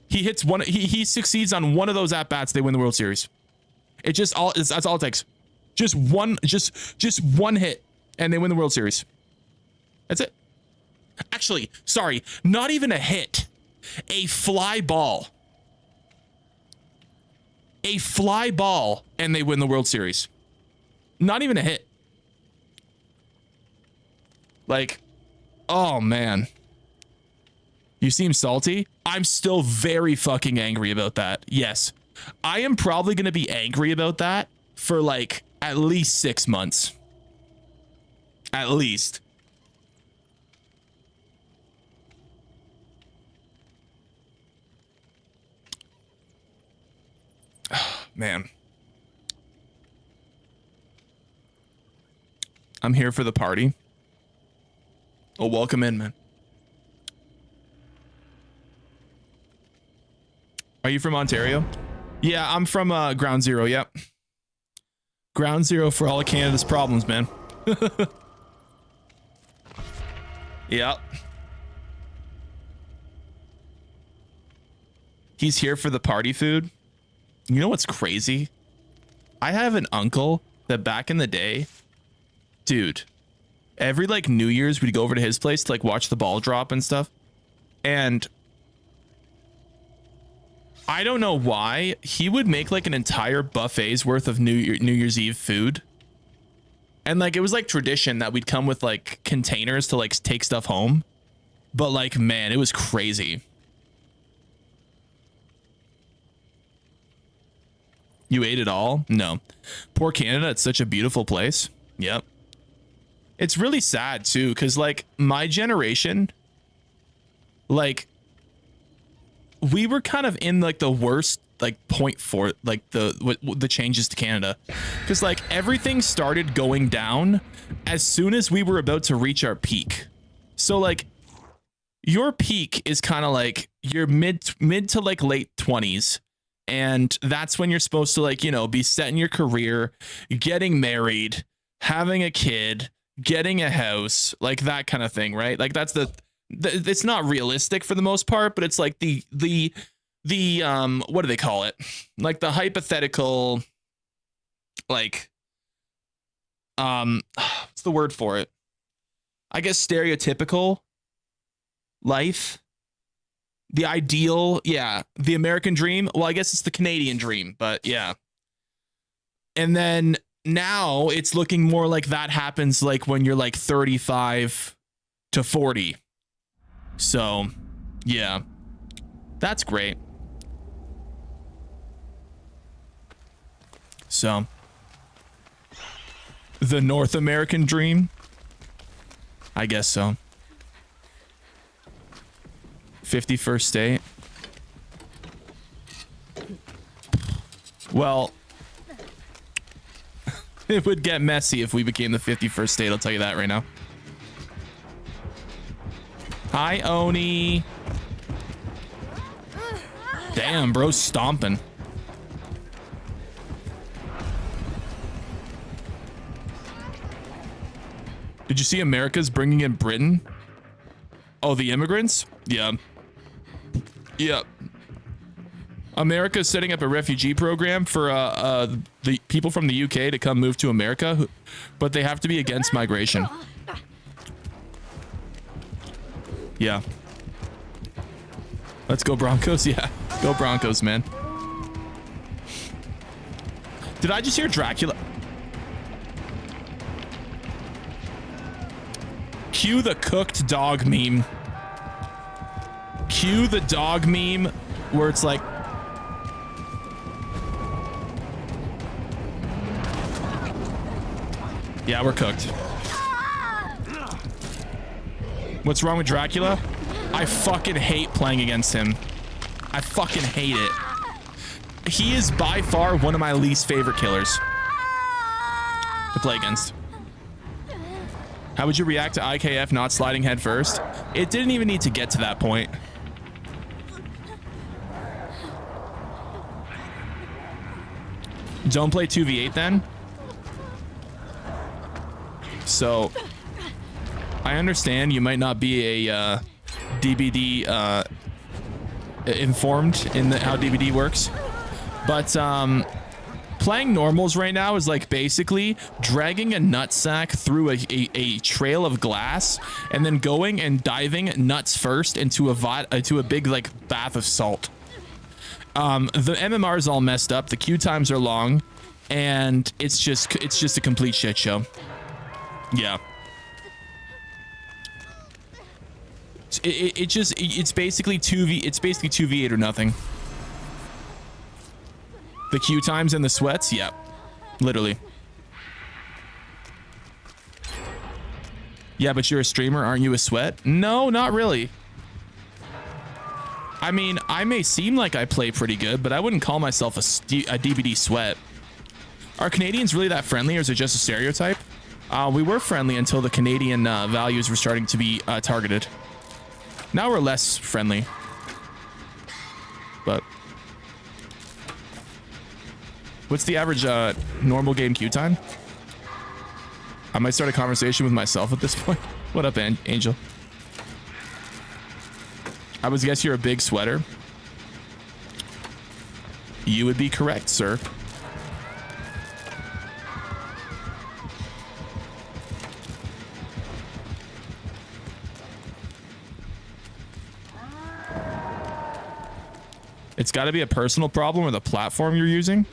He hits one. He succeeds on one of those at bats. They win the World Series. That's all it takes. Just one hit, and they win the World Series. That's it. Actually, sorry, not even a hit. A fly ball. A fly ball, and they win the World Series. Not even a hit. Like, oh man. You seem salty. I'm still very fucking angry about that. Yes. I am probably going to be angry about that for like at least 6 months. At least. Man. I'm here for the party. Oh, welcome in, man. Are you from Ontario? Yeah, I'm from Ground Zero, yep. Ground Zero for all of Canada's problems, man. Yep. He's here for the party food. You know what's crazy? I have an uncle that back in the day, dude, every like New Year's we'd go over to his place to like watch the ball drop and stuff. And I don't know why he would make like an entire buffet's worth of New Year's Eve food. And like, it was like tradition that we'd come with like containers to like take stuff home. But like, man, it was crazy. You ate it all? No. Poor Canada. It's such a beautiful place. Yep. It's really sad too. Cause like my generation, like we were kind of in like the worst like point for like the changes to Canada. Cause like everything started going down as soon as we were about to reach our peak. So like your peak is kind of like your mid to like late 20s. And that's when you're supposed to like, you know, be setting your career, getting married, having a kid, getting a house, like that kind of thing, right? Like that's it's not realistic for the most part, but it's like the what do they call it? Like the hypothetical, like, what's the word for it? I guess stereotypical life. The ideal, yeah, the American dream. Well, I guess it's the Canadian dream, but yeah. And then now it's looking more like that happens like when you're like 35 to 40. So, yeah, that's great. So, the North American dream? I guess so. 51st state. Well, it would get messy if we became the 51st state, I'll tell you that right now. Hi, Oni. Damn, bro's stomping. Did you see America's bringing in Britain? Oh, the immigrants? Yeah. Yeah. America's setting up a refugee program for the people from the UK to come move to America, but they have to be against migration. Yeah. Let's go Broncos. Yeah. Go Broncos, man. Did I just hear Dracula? Cue the cooked dog meme. Cue the dog meme where it's like, yeah, we're cooked. What's wrong with Dracula? I fucking hate playing against him. I fucking hate it. He is by far one of my least favorite killers to play against. How would you react to IKF not sliding head first? It didn't even need to get to that point. Don't play 2v8 then. So I understand you might not be a DBD informed in how DBD works, but playing normals right now is like basically dragging a nutsack through a trail of glass and then going and diving nuts first into a big like bath of salt. The MMR is all messed up. The queue times are long, and it's just a complete shit show. Yeah. It's basically 2v8 or nothing. The queue times and the sweats, yeah, literally. Yeah, but you're a streamer, aren't you a sweat? No, not really. I mean, I may seem like I play pretty good, but I wouldn't call myself a DBD sweat. Are Canadians really that friendly, or is it just a stereotype? We were friendly until the Canadian values were starting to be targeted. Now we're less friendly. But what's the average normal game queue time? I might start a conversation with myself at this point. What up, Angel? I would guess you're a big sweater. You would be correct, sir. It's got to be a personal problem or the platform you're using.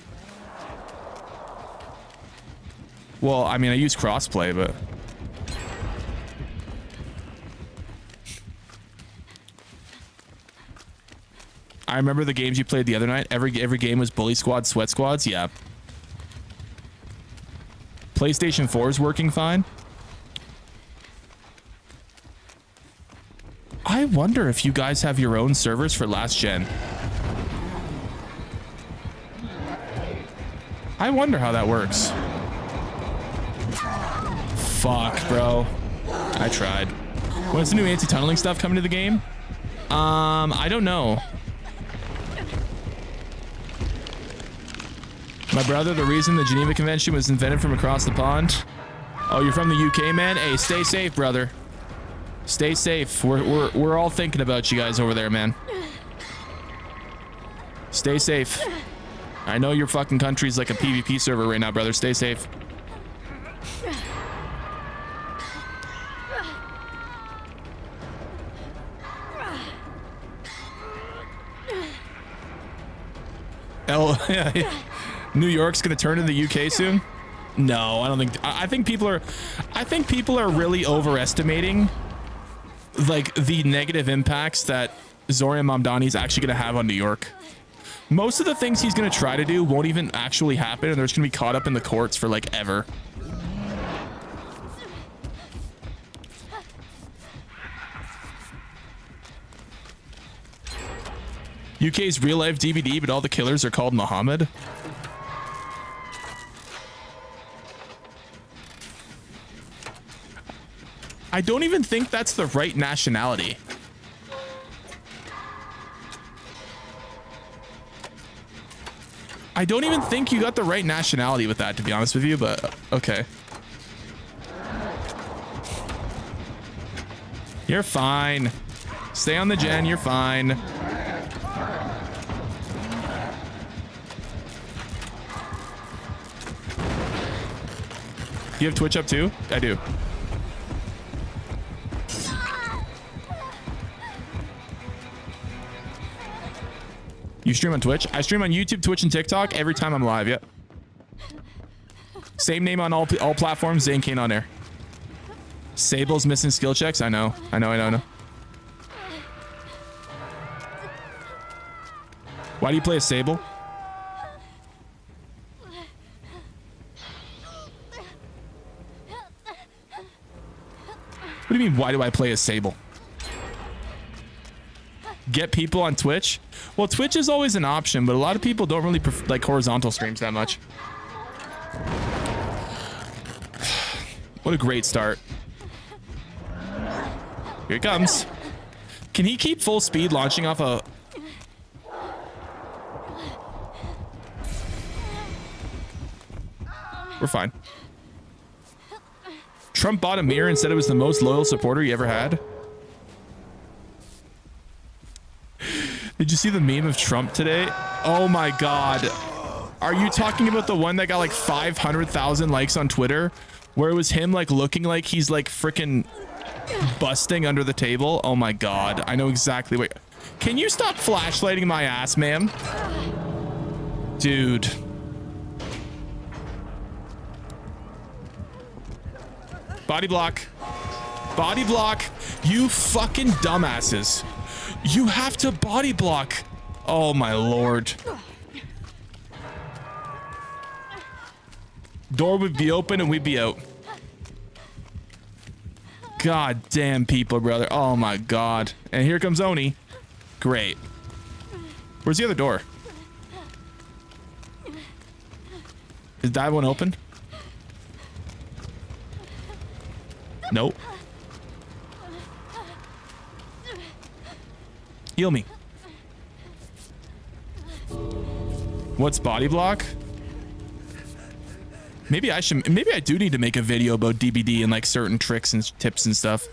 Well, I mean, I use crossplay, but I remember the games you played the other night. Every game was bully squad, sweat squads. Yeah. PlayStation 4 is working fine. I wonder if you guys have your own servers for last gen. I wonder how that works. Fuck, bro. I tried. When's the new anti-tunneling stuff coming to the game? I don't know. My brother, the reason the Geneva Convention was invented from across the pond. Oh, you're from the UK, man? Hey, stay safe, brother. Stay safe. We're all thinking about you guys over there, man. Stay safe. I know your fucking country's like a PvP server right now, brother. Stay safe. New York's gonna turn into the UK soon? No, I don't think. I think people are really overestimating like the negative impacts that Zoran Mamdani is actually gonna have on New York. Most of the things he's gonna try to do won't even actually happen, and they're just gonna be caught up in the courts for like ever. UK's real life DBD, but all the killers are called Muhammad. I don't even think that's the right nationality. I don't even think you got the right nationality with that, to be honest with you, but okay. You're fine. Stay on the gen, you're fine. You have Twitch up too? I do. You stream on Twitch? I stream on YouTube, Twitch, and TikTok every time I'm live, yep. Same name on all platforms, Zane Kane on air. Sable's missing skill checks? I know. Why do you play a Sable? What do you mean, why do I play a Sable? Get people on Twitch? Well, Twitch is always an option, but a lot of people don't really like horizontal streams that much. What a great start. Here he comes. Can he keep full speed launching off a... We're fine. Trump bought a mirror and said it was the most loyal supporter he ever had. Did you see the meme of Trump today? Oh my God. Are you talking about the one that got like 500,000 likes on Twitter? Where it was him like looking like he's like freaking busting under the table? Oh my God. I know exactly what... Can you stop flashlighting my ass, ma'am? Dude. Body block. Body block. You fucking dumbasses. You have to body block. Oh my Lord. Door would be open and we'd be out. God damn people, brother. Oh my God. And here comes Oni. Great. Where's the other door? Is that one open? Nope. Heal me. What's body block? Maybe I do need to make a video about DBD and like certain tricks and tips and stuff.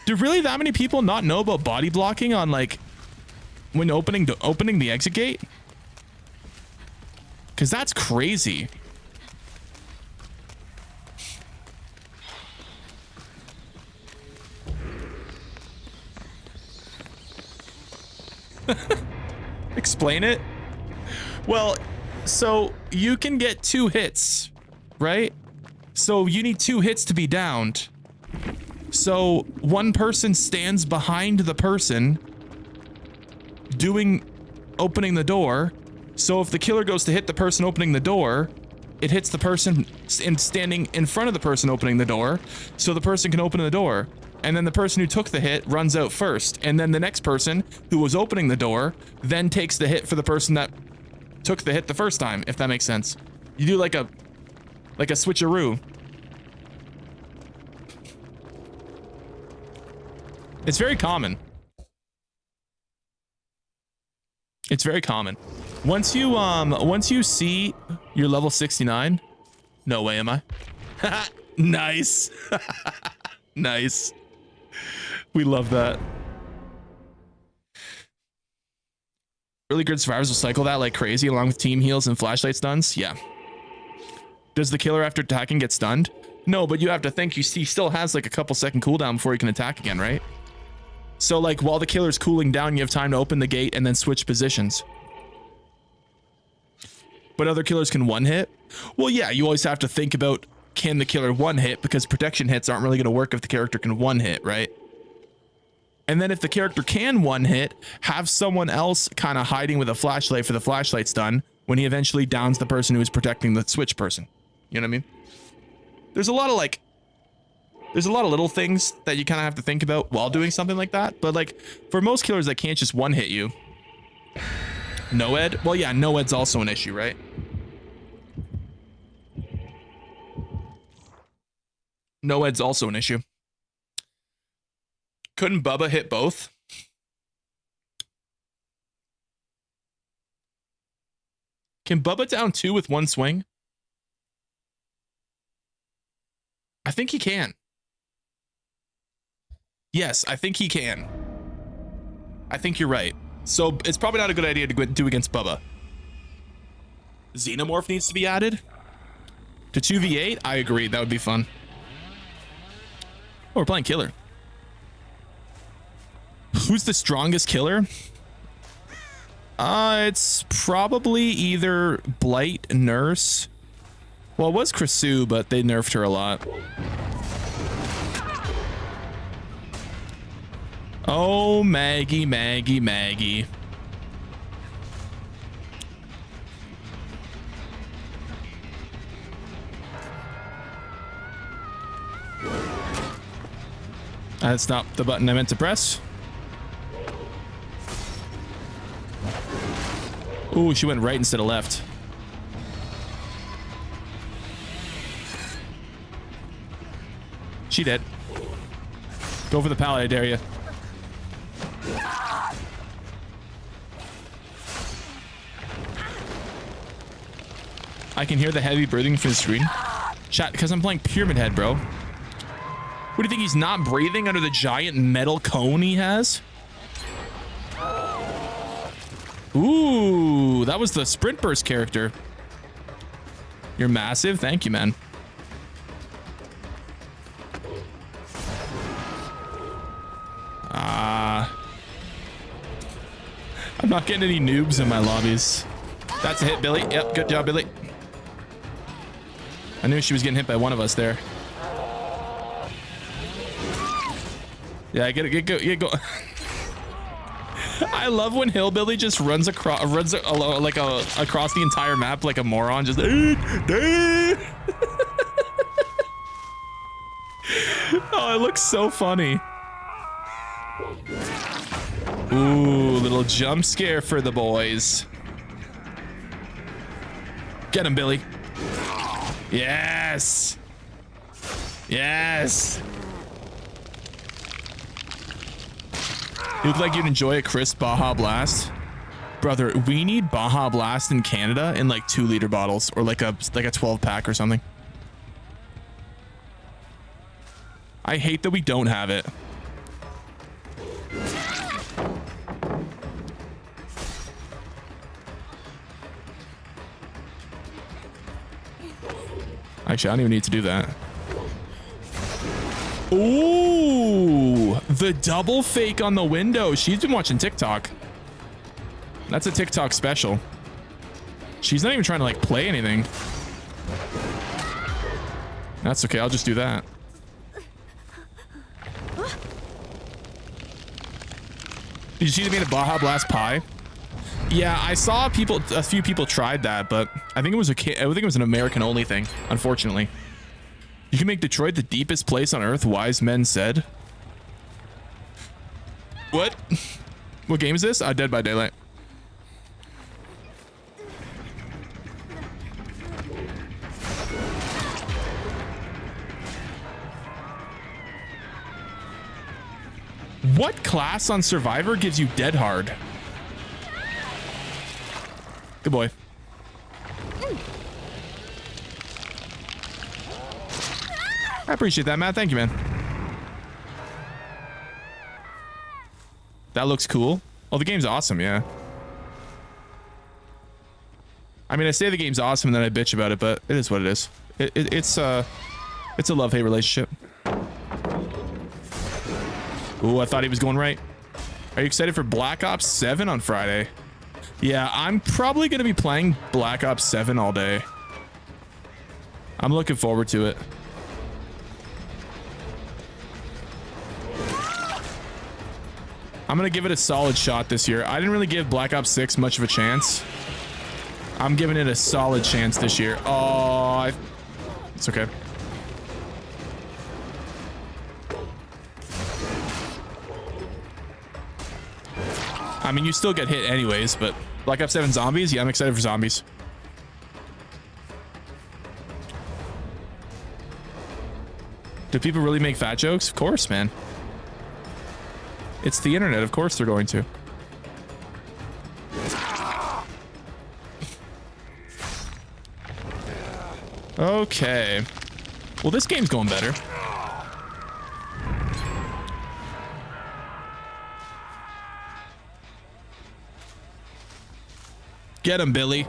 Do really that many people not know about body blocking on like when opening the exit gate? Cause that's crazy. Explain it. Well, so you can get 2 hits, right? So you need 2 hits to be downed. So one person stands behind the person opening the door. So if the killer goes to hit the person opening the door, it hits the person standing in front of the person opening the door, so the person can open the door. And then the person who took the hit runs out first. And then the next person who was opening the door then takes the hit for the person that took the hit the first time, if that makes sense. You do like a switcheroo. It's very common. It's very common. Once you see your level 69, no way am I. Nice. Nice. We love that. Really good survivors will cycle that like crazy along with team heals and flashlight stuns. Yeah. Does the killer after attacking get stunned? No, but you have to think he still has like a couple second cooldown before he can attack again, right? So like while the killer's cooling down, you have time to open the gate and then switch positions. But other killers can one hit? Well, yeah, you always have to think about, can the killer one hit, because protection hits aren't really going to work if the character can one hit, right? And then if the character can one hit, have someone else kind of hiding with a flashlight for the flashlight stun when he eventually downs the person who is protecting the switch person. You know what I mean? There's a lot of little things that you kind of have to think about while doing something like that. But like for most killers that can't just one hit you. No-ed? Well, yeah, no-ed's also an issue, right? No-ed's also an issue. Couldn't Bubba hit both? Can Bubba down 2 with 1 swing? I think he can. Yes, I think he can. I think you're right. So it's probably not a good idea to do against Bubba. Xenomorph needs to be added to 2v8. I agree. That would be fun. Oh, we're playing killer. Who's the strongest killer? It's probably either Blight, Nurse. Well, it was Krisu, but they nerfed her a lot. Oh, Maggie, Maggie, Maggie. That's not the button I meant to press. Ooh, she went right instead of left. She did. Go for the pallet, I dare you. I can hear the heavy breathing from the screen. Chat, because I'm playing Pyramid Head, bro. What do you think? He's not breathing under the giant metal cone he has? Ooh, that was the Sprint Burst character. You're massive. Thank you, man. I'm not getting any noobs in my lobbies. That's a hit, Billy. Yep, good job, Billy. I knew she was getting hit by one of us there. Yeah, get go. I love when Hillbilly just runs across, across the entire map like a moron, just. Oh, it looks so funny. Ooh, little jump scare for the boys. Get him, Billy. Yes. Yes. You look like you'd enjoy a crisp Baja Blast. Brother, we need Baja Blast in Canada in like 2-liter bottles or like a 12 pack or something. I hate that we don't have it. Actually, I don't even need to do that. Ooh, the double fake on the window. She's been watching TikTok. That's a TikTok special. She's not even trying to like play anything. That's okay. I'll just do that. Did you see they made a Baja Blast pie? Yeah, I saw a few people tried that, but I think it was an American only thing, unfortunately. You can make Detroit the deepest place on earth, wise men said. What? What game is this? Dead by Daylight. What class on Survivor gives you dead hard? Good boy. I appreciate that, Matt. Thank you, man. That looks cool. Oh, the game's awesome, yeah. I mean, I say the game's awesome and then I bitch about it, but it is what it is. It's a love-hate relationship. Ooh, I thought he was going right. Are you excited for Black Ops 7 on Friday? Yeah, I'm probably going to be playing Black Ops 7 all day. I'm looking forward to it. I'm going to give it a solid shot this year. I didn't really give Black Ops 6 much of a chance. I'm giving it a solid chance this year. Oh, it's okay. I mean, you still get hit anyways, but Black Ops 7 zombies? Yeah, I'm excited for zombies. Do people really make fat jokes? Of course, man. It's the internet. Of course they're going to. Okay. Well, this game's going better. Get him, Billy.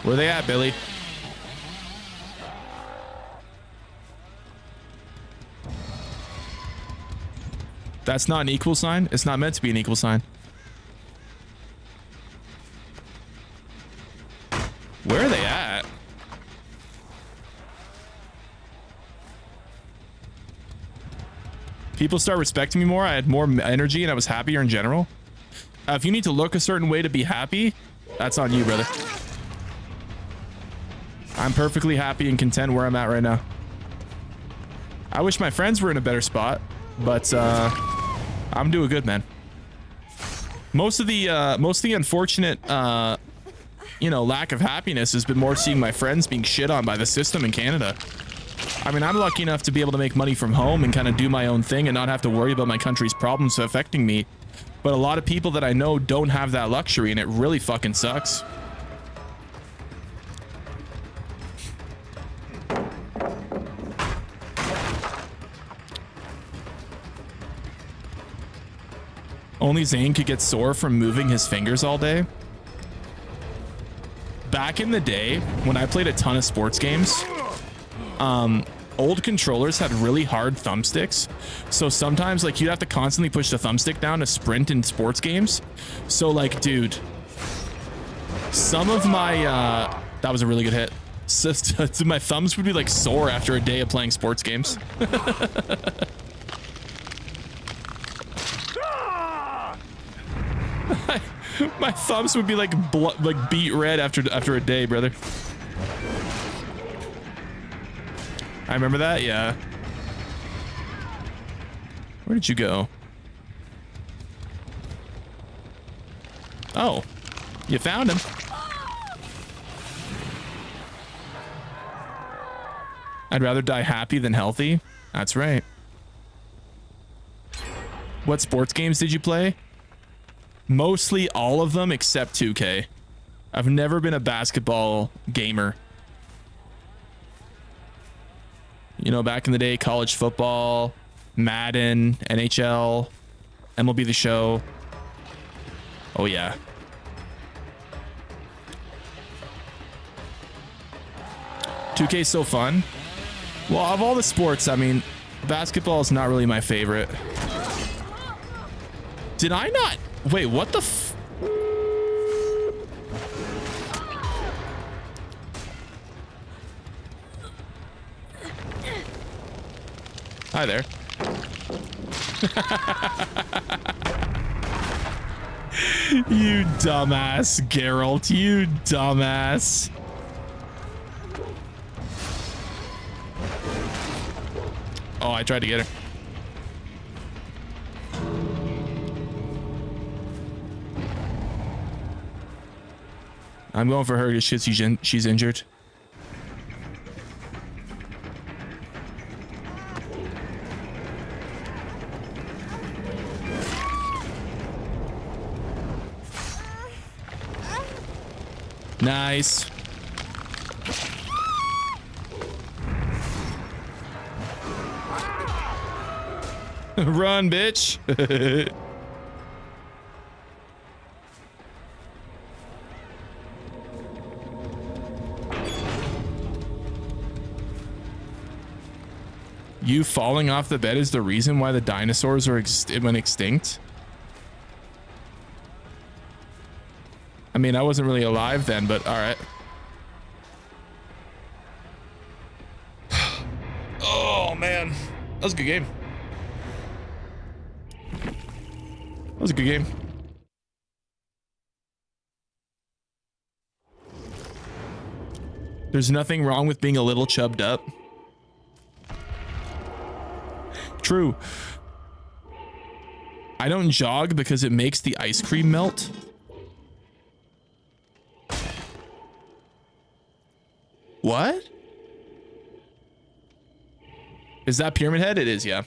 Where they at, Billy? That's not an equal sign. It's not meant to be an equal sign. Where are they at? People start respecting me more. I had more energy and I was happier in general. If you need to look a certain way to be happy, that's on you, brother. I'm perfectly happy and content where I'm at right now. I wish my friends were in a better spot, but I'm doing good, man. Most of the unfortunate you know, lack of happiness has been more seeing my friends being shit on by the system in Canada. I mean, I'm lucky enough to be able to make money from home and kind of do my own thing and not have to worry about my country's problems affecting me. But a lot of people that I know don't have that luxury, and it really fucking sucks. Only Zane could get sore from moving his fingers all day. Back in the day, when I played a ton of sports games, old controllers had really hard thumbsticks. So sometimes like you'd have to constantly push the thumbstick down to sprint in sports games. So like, dude, some of my, that was a really good hit. So, my thumbs would be like sore after a day of playing sports games. My thumbs would be like beat red after a day, brother. I remember that, yeah. Where did you go? Oh, you found him. I'd rather die happy than healthy. That's right. What sports games did you play? Mostly all of them except 2K. I've never been a basketball gamer. You know, back in the day, college football, Madden, NHL, MLB The Show. Oh, yeah. "2K is so fun." Well, of all the sports, I mean, basketball is not really my favorite. Did I not? Wait, what the f... Hi there. You dumbass, Geralt. You dumbass. Oh, I tried to get her. I'm going for her because she's injured. Nice. Run, bitch. You falling off the bed is the reason why the dinosaurs are went extinct? I mean, I wasn't really alive then, but all right. Oh, man. That was a good game. That was a good game. There's nothing wrong with being a little chubbed up. True. I don't jog because it makes the ice cream melt. What? Is that Pyramid Head? It is, yeah.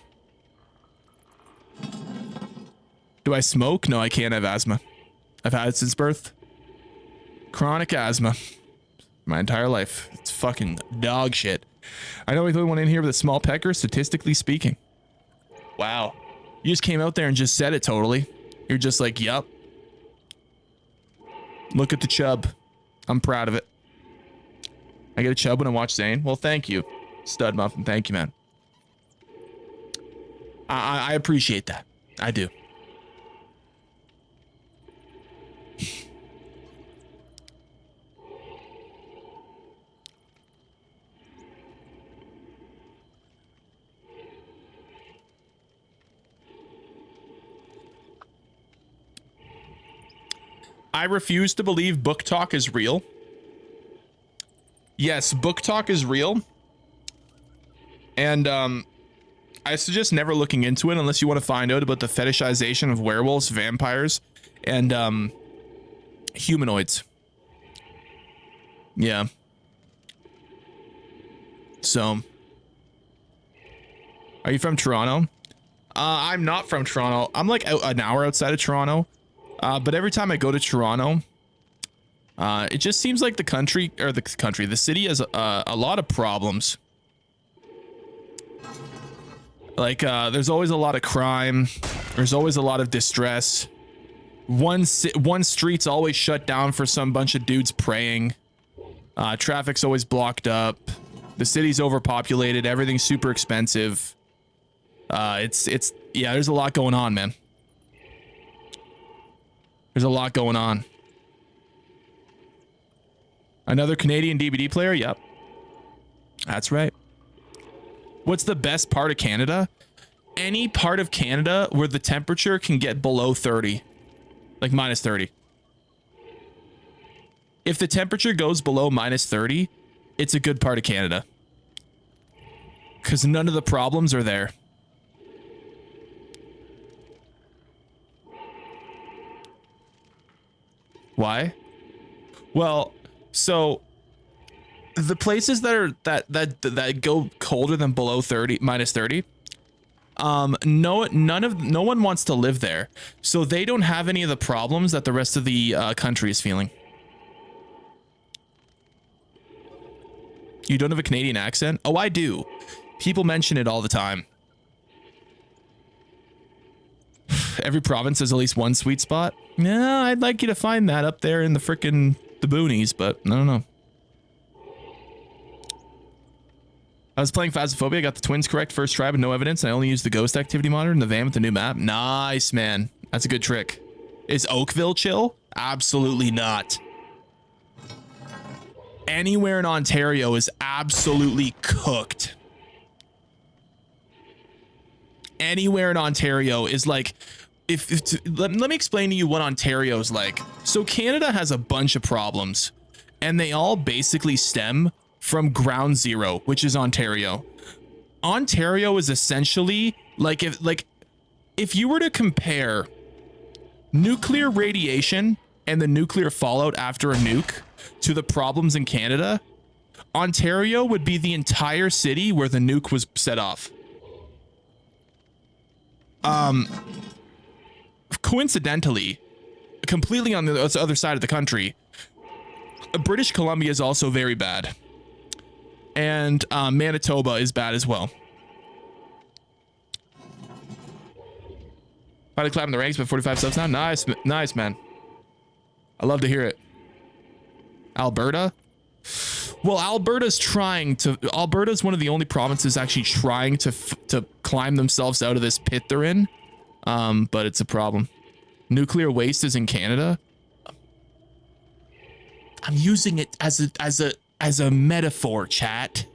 Do I smoke? No, I can't. I have asthma. I've had it since birth. Chronic asthma. My entire life. It's fucking dog shit. I know we're the only one in here with a small pecker, statistically speaking. Wow. You just came out there and just said it totally. You're just like, yup. Look at the chub. I'm proud of it. I get a chub when I watch Zane. Well, thank you, Stud Muffin. Thank you, man. I appreciate that. I do. I refuse to believe book talk is real. Yes, book talk is real. And I suggest never looking into it unless you want to find out about the fetishization of werewolves, vampires, and humanoids. Yeah. So, are you from Toronto? I'm not from Toronto. I'm like an hour outside of Toronto. But every time I go to Toronto, it just seems like the city has a lot of problems. Like, there's always a lot of crime. There's always a lot of distress. One street's always shut down for some bunch of dudes praying. Traffic's always blocked up. The city's overpopulated. Everything's super expensive. Yeah, there's a lot going on, man. There's a lot going on. Another Canadian DVD player? Yep. That's right. What's the best part of Canada? Any part of Canada where the temperature can get below 30. Like minus 30. If the temperature goes below minus 30, it's a good part of Canada. Because none of the problems are there. Why? Well, so the places that go colder than below 30, minus 30, no one wants to live there. So they don't have any of the problems that the rest of the country is feeling. You don't have a Canadian accent? Oh, I do. People mention it all the time. Every province has at least one sweet spot. Yeah, I'd like you to find that up there in the boonies, but I don't know. I was playing Phasmophobia, got the twins correct first try with no evidence, and I only used the ghost activity monitor in the van with the new map. Nice, man. That's a good trick. Is Oakville chill? Absolutely not. Anywhere in Ontario is absolutely cooked. Anywhere in Ontario is like, let me explain to you what Ontario's like. So Canada has a bunch of problems, and they all basically stem from ground zero, which is Ontario. Ontario is essentially like if you were to compare nuclear radiation and the nuclear fallout after a nuke to the problems in Canada, Ontario would be the entire city where the nuke was set off. Coincidentally, completely on the other side of the country, British Columbia is also very bad. And Manitoba is bad as well. Finally clapping the ranks, but 45 subs now. Nice, nice, man. I love to hear it. Alberta? Well, Alberta's one of the only provinces actually trying to climb themselves out of this pit they're in. But it's a problem. Nuclear waste is in Canada. I'm using it as a metaphor, chat.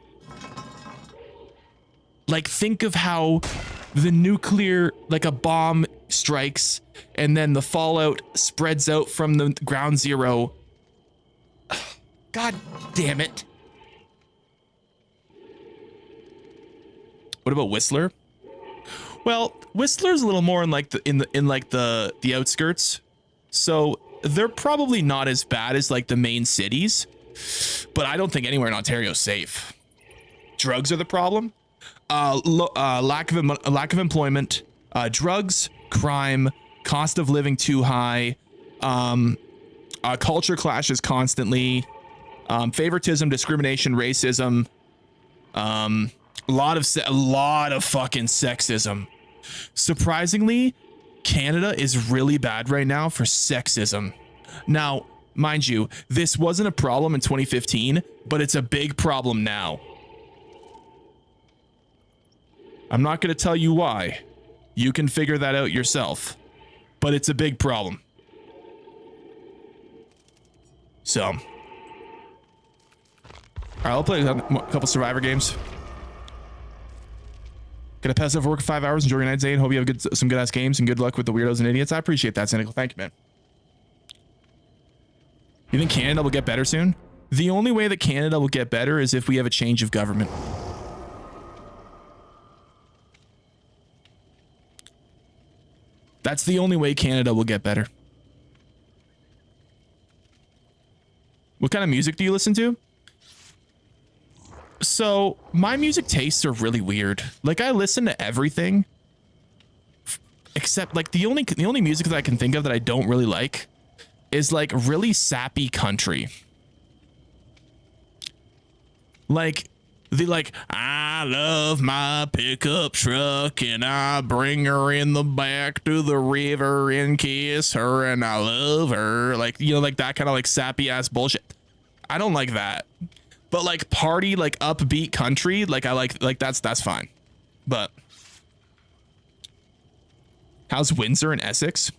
Like, think of how the nuclear, like a bomb strikes and then the fallout spreads out from the ground zero. God damn it. What about Whistler? Well, Whistler's a little more in like the outskirts. So they're probably not as bad as like the main cities, but I don't think anywhere in Ontario is safe. Drugs are the problem. Lack of employment, drugs, crime, cost of living too high, culture clashes constantly, favoritism, discrimination, racism, a lot of fucking sexism. Surprisingly, Canada is really bad right now for sexism. Now, mind you, this wasn't a problem in 2015, but it's a big problem now. I'm not going to tell you why. You can figure that out yourself. But it's a big problem. So. Alright, I'll play a couple Survivor games. Gonna pass over work 5 hours, enjoy your night, Zane. Hope you have some good ass games and good luck with the weirdos and idiots. I appreciate that, Cynical. Thank you, man. You think Canada will get better soon? The only way that Canada will get better is if we have a change of government. That's the only way Canada will get better. What kind of music do you listen to? So my music tastes are really weird. Like I listen to everything except like the only music that I can think of that I don't really like is like really sappy country. Like I love my pickup truck and I bring her in the back to the river and kiss her and I love her. Like, you know, like that kind of like sappy ass bullshit. I don't like that. But like party, like upbeat country, like I like that's fine. But how's Windsor and Essex?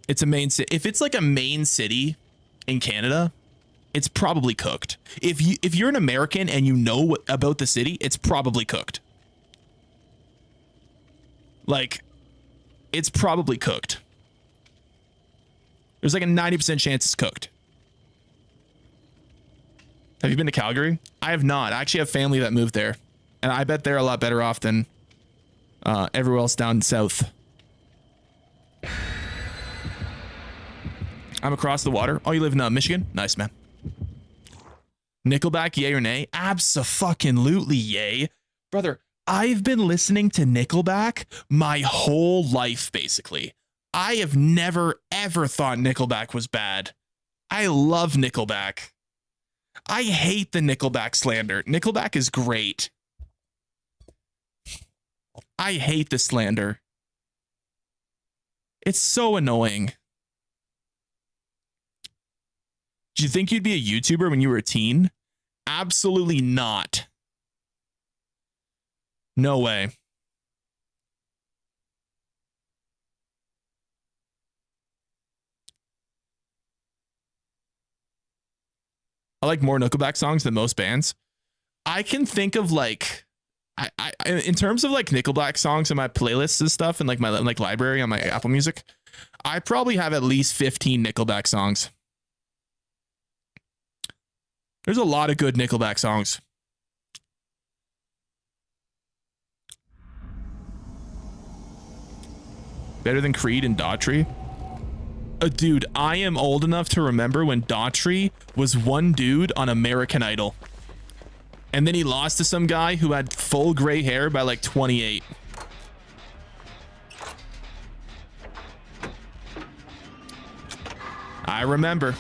It's a main city. If it's like a main city in Canada, it's probably cooked. If you're an American and you know about the city, it's probably cooked. Like, it's probably cooked. There's like a 90% chance it's cooked. Have you been to Calgary? I have not. I actually have family that moved there, and I bet they're a lot better off than everywhere else down south. I'm across the water. Oh, you live in Michigan? Nice, man. Nickelback, yay or nay? Abso-fucking-lutely yay. Brother, I've been listening to Nickelback my whole life, basically. I have never, ever thought Nickelback was bad. I love Nickelback. I hate the Nickelback slander. Nickelback is great. I hate the slander. It's so annoying. Did you think you'd be a YouTuber when you were a teen? Absolutely not. No way. I like more Nickelback songs than most bands. I can think of like, I in terms of like Nickelback songs in my playlists and stuff and like my like library on my Apple Music, I probably have at least 15 Nickelback songs. There's a lot of good Nickelback songs. Better than Creed and Daughtry? Dude, I am old enough to remember when Daughtry was one dude on American Idol. And then he lost to some guy who had full gray hair by like 28. I remember.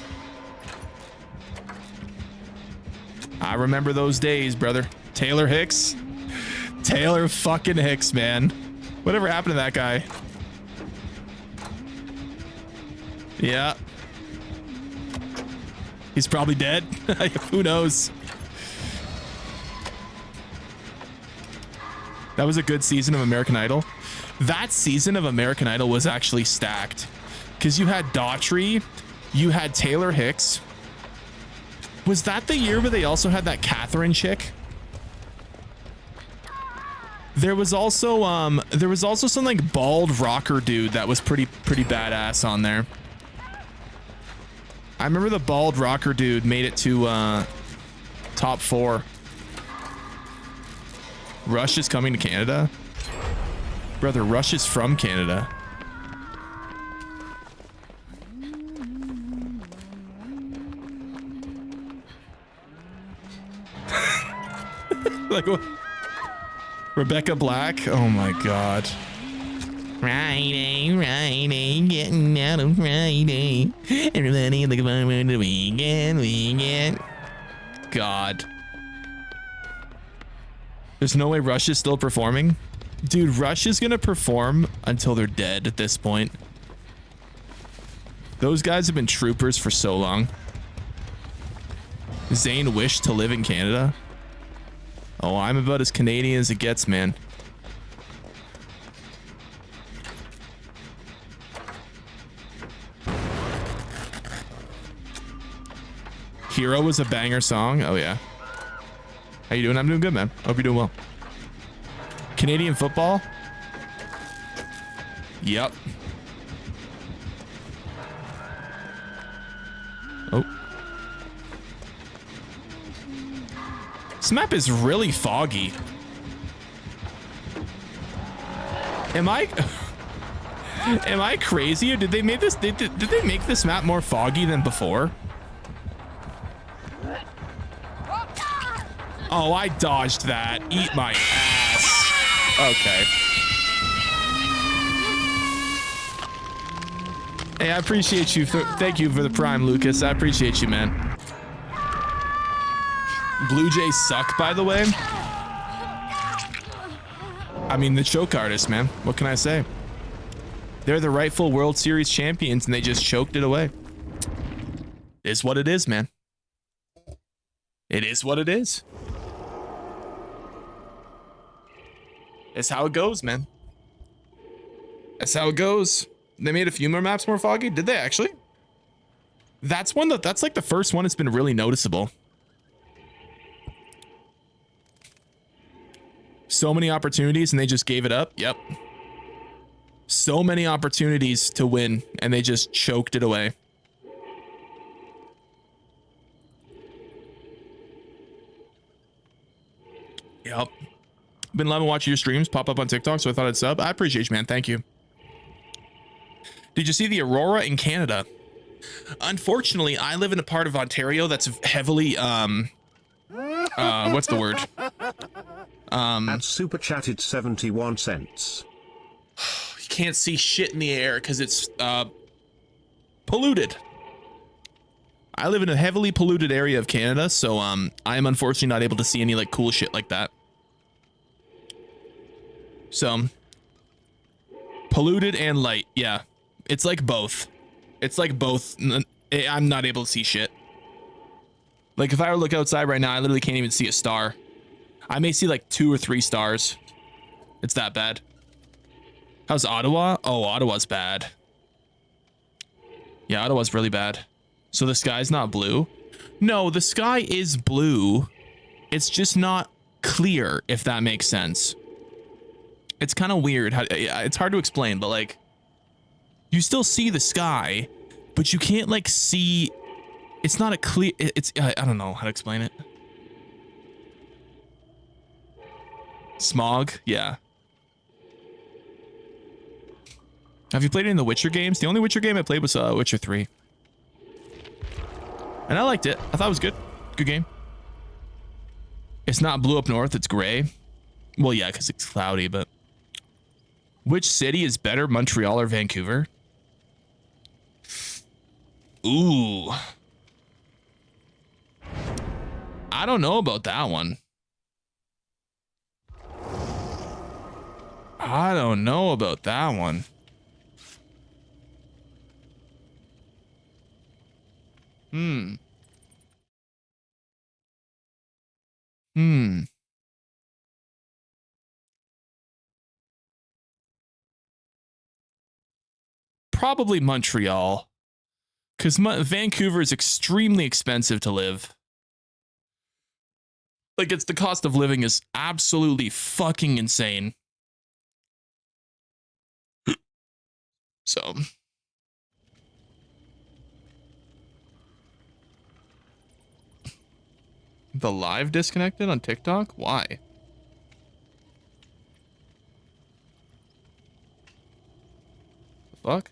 I remember those days, brother. Taylor Hicks. Taylor fucking Hicks, man. Whatever happened to that guy? Yeah. He's probably dead. Who knows? That was a good season of American Idol. That season of American Idol was actually stacked. Because you had Daughtry, you had Taylor Hicks. Was that the year where they also had that Catherine chick? There was also some like bald rocker dude that was pretty badass on there. I remember the bald rocker dude made it to top 4. Rush is coming to Canada? Brother, Rush is from Canada. Like what? Rebecca Black? Oh my god. Friday, getting out of Friday. Everybody looking forward to the weekend. God. There's no way Rush is still performing? Dude, Rush is gonna perform until they're dead at this point. Those guys have been troopers for so long. Zayn wished to live in Canada? Oh, I'm about as Canadian as it gets, man. Hero was a banger song. Oh yeah. How you doing? I'm doing good, man. Hope you're doing well. Canadian football? Yep. Oh. This map is really foggy. Am I Am I crazy, or did they make this? Did they make this map more foggy than before? Oh, I dodged that. Eat my ass. Okay. Hey, I appreciate you. Thank you for the prime, Lucas. I appreciate you, man. Blue Jays suck, by the way. I mean, the choke artist, man. What can I say? They're the rightful World Series champions, and they just choked it away. It is what it is, man. It is what it is. It's how it goes, man. That's how it goes. They made a few more maps more foggy. Did they actually? That's like the first one that's been really noticeable. So many opportunities and they just gave it up. Yep. So many opportunities to win and they just choked it away. Yep. Been loving watching your streams pop up on TikTok, so I thought I'd sub. I appreciate you, man. Thank you. Did you see the aurora in Canada? Unfortunately, I live in a part of Ontario that's heavily what's the word? At super chatted 71 cents. You can't see shit in the air because it's polluted. I live in a heavily polluted area of Canada, so I am unfortunately not able to see any like cool shit like that. So polluted and light, yeah. It's like both. It's like both. I'm not able to see shit. Like if I were to look outside right now, I literally can't even see a star. I may see like 2 or 3 stars. It's that bad. How's Ottawa? Oh, Ottawa's bad. Yeah, Ottawa's really bad. So the sky's not blue? No, the sky is blue. It's just not clear, if that makes sense. It's kind of weird. It's hard to explain, but like, you still see the sky, but you can't like see. It's not a clear. It's I don't know how to explain it. Smog, yeah. Have you played any of the Witcher games? The only Witcher game I played was Witcher 3. And I liked it. I thought it was good. Good game. It's not blue up north, it's gray. Well, yeah, because it's cloudy, but... Which city is better, Montreal or Vancouver? Ooh. I don't know about that one. I don't know about that one. Probably Montreal. Because Vancouver is extremely expensive to live. Like, it's the cost of living is absolutely fucking insane. So... The live disconnected on TikTok? Why? The fuck?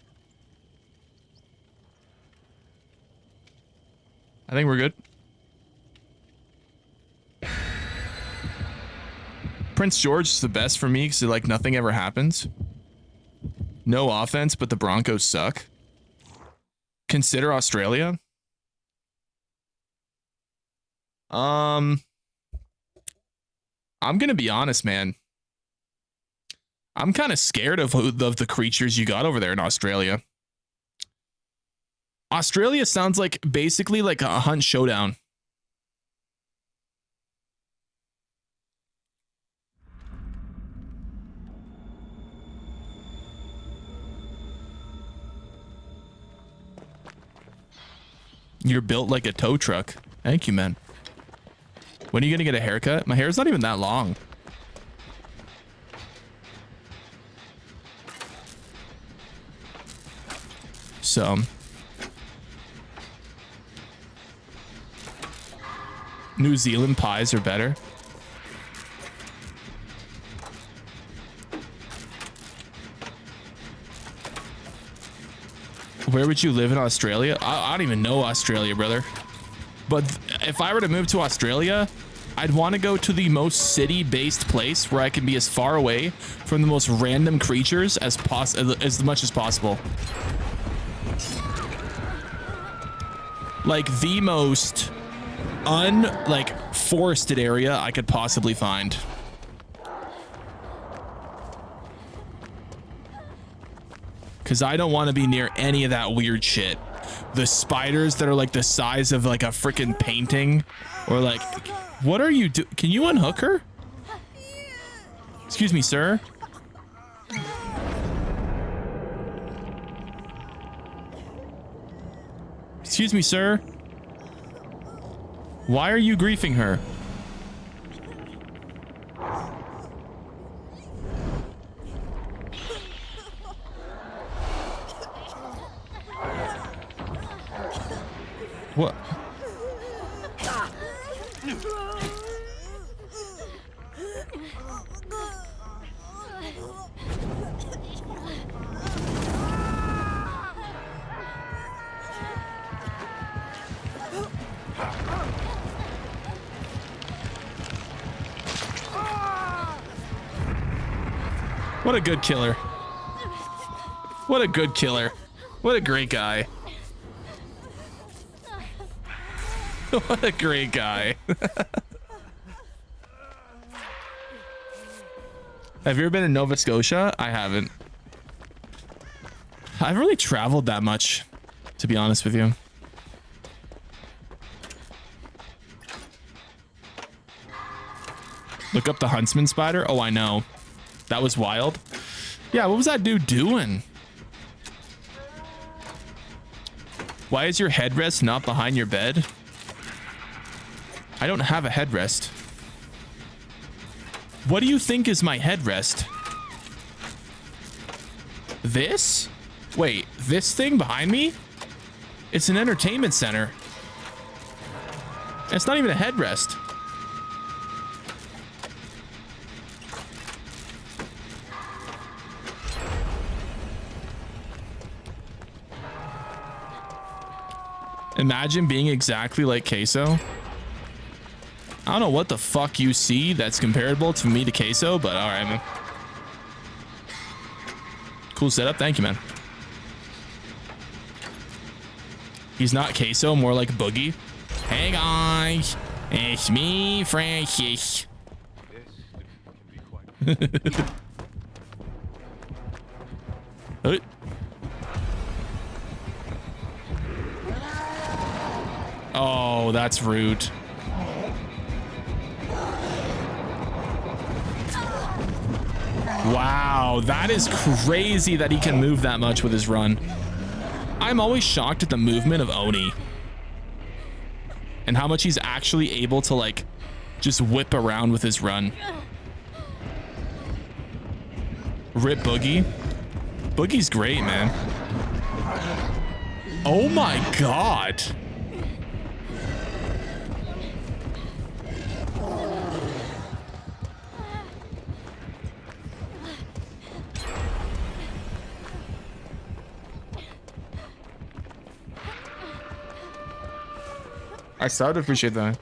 I think we're good. Prince George is the best for me because like nothing ever happens. No offense, but the Broncos suck. Consider Australia. I'm gonna be honest, man. I'm kind of scared of the creatures you got over there in Australia. Australia sounds like basically like a Hunt Showdown. You're built like a tow truck. Thank you, man. When are you gonna get a haircut? My hair's not even that long. So. New Zealand pies are better. Where would you live in Australia? I don't even know Australia, brother. But if I were to move to Australia, I'd want to go to the most city-based place where I can be as far away from the most random creatures as much as possible. Like the most forested area I could possibly find. Because I don't want to be near any of that weird shit. The spiders that are like the size of like a freaking painting, or like, what are you do? Can you unhook her? Excuse me, sir. Excuse me, sir. Why are you griefing her? What? What a good killer. What a good killer. What a great guy. What a great guy. Have you ever been in Nova Scotia? I haven't. I haven't really traveled that much, to be honest with you. Look up the huntsman spider. Oh, I know. That was wild. Yeah, what was that dude doing? Why is your headrest not behind your bed? I don't have a headrest. What do you think is my headrest? This? Wait, this thing behind me? It's an entertainment center. It's not even a headrest. Imagine being exactly like Queso. I don't know what the fuck you see that's comparable to me to Queso, but all right, man. Cool setup. Thank you, man. He's not Queso, more like Boogie. Hey, guys. It's me, Francis. Oh, that's rude. Wow, that is crazy that he can move that much with his run. I'm always shocked at the movement of Oni and how much he's actually able to like just whip around with his run. Rip Boogie. Boogie's great, man. Oh my God. I started to appreciate that.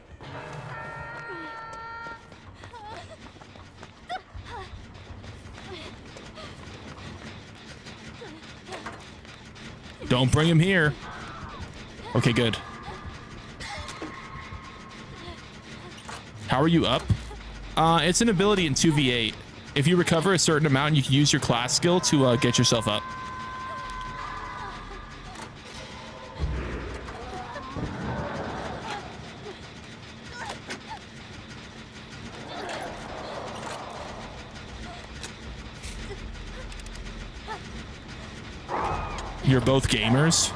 Don't bring him here. Okay, good. How are you up? It's an ability in 2v8. If you recover a certain amount, you can use your class skill to get yourself up. You're both gamers?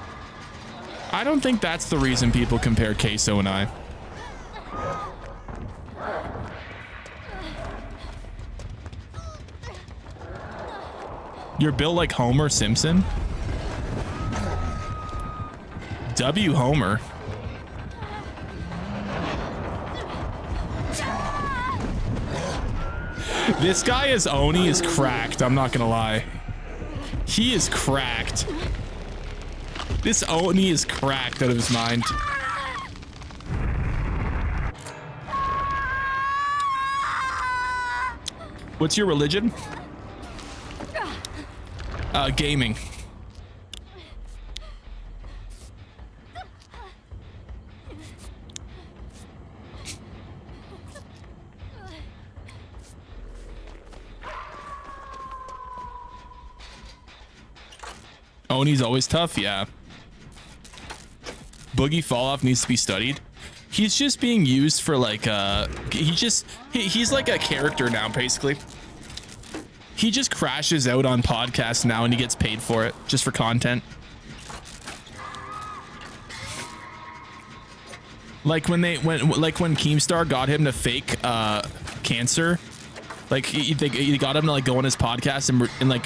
I don't think that's the reason people compare Queso and I. You're built like Homer Simpson? W Homer. This guy as Oni is cracked, I'm not gonna lie. He is cracked. This Oni is cracked out of his mind. What's your religion? Gaming. Oni's always tough, yeah. Boogie Falloff needs to be studied. He's just being used for like he's like a character now, basically. He just crashes out on podcasts now and he gets paid for it just for content. Like when Keemstar got him to fake cancer, like they got him to like go on his podcast and like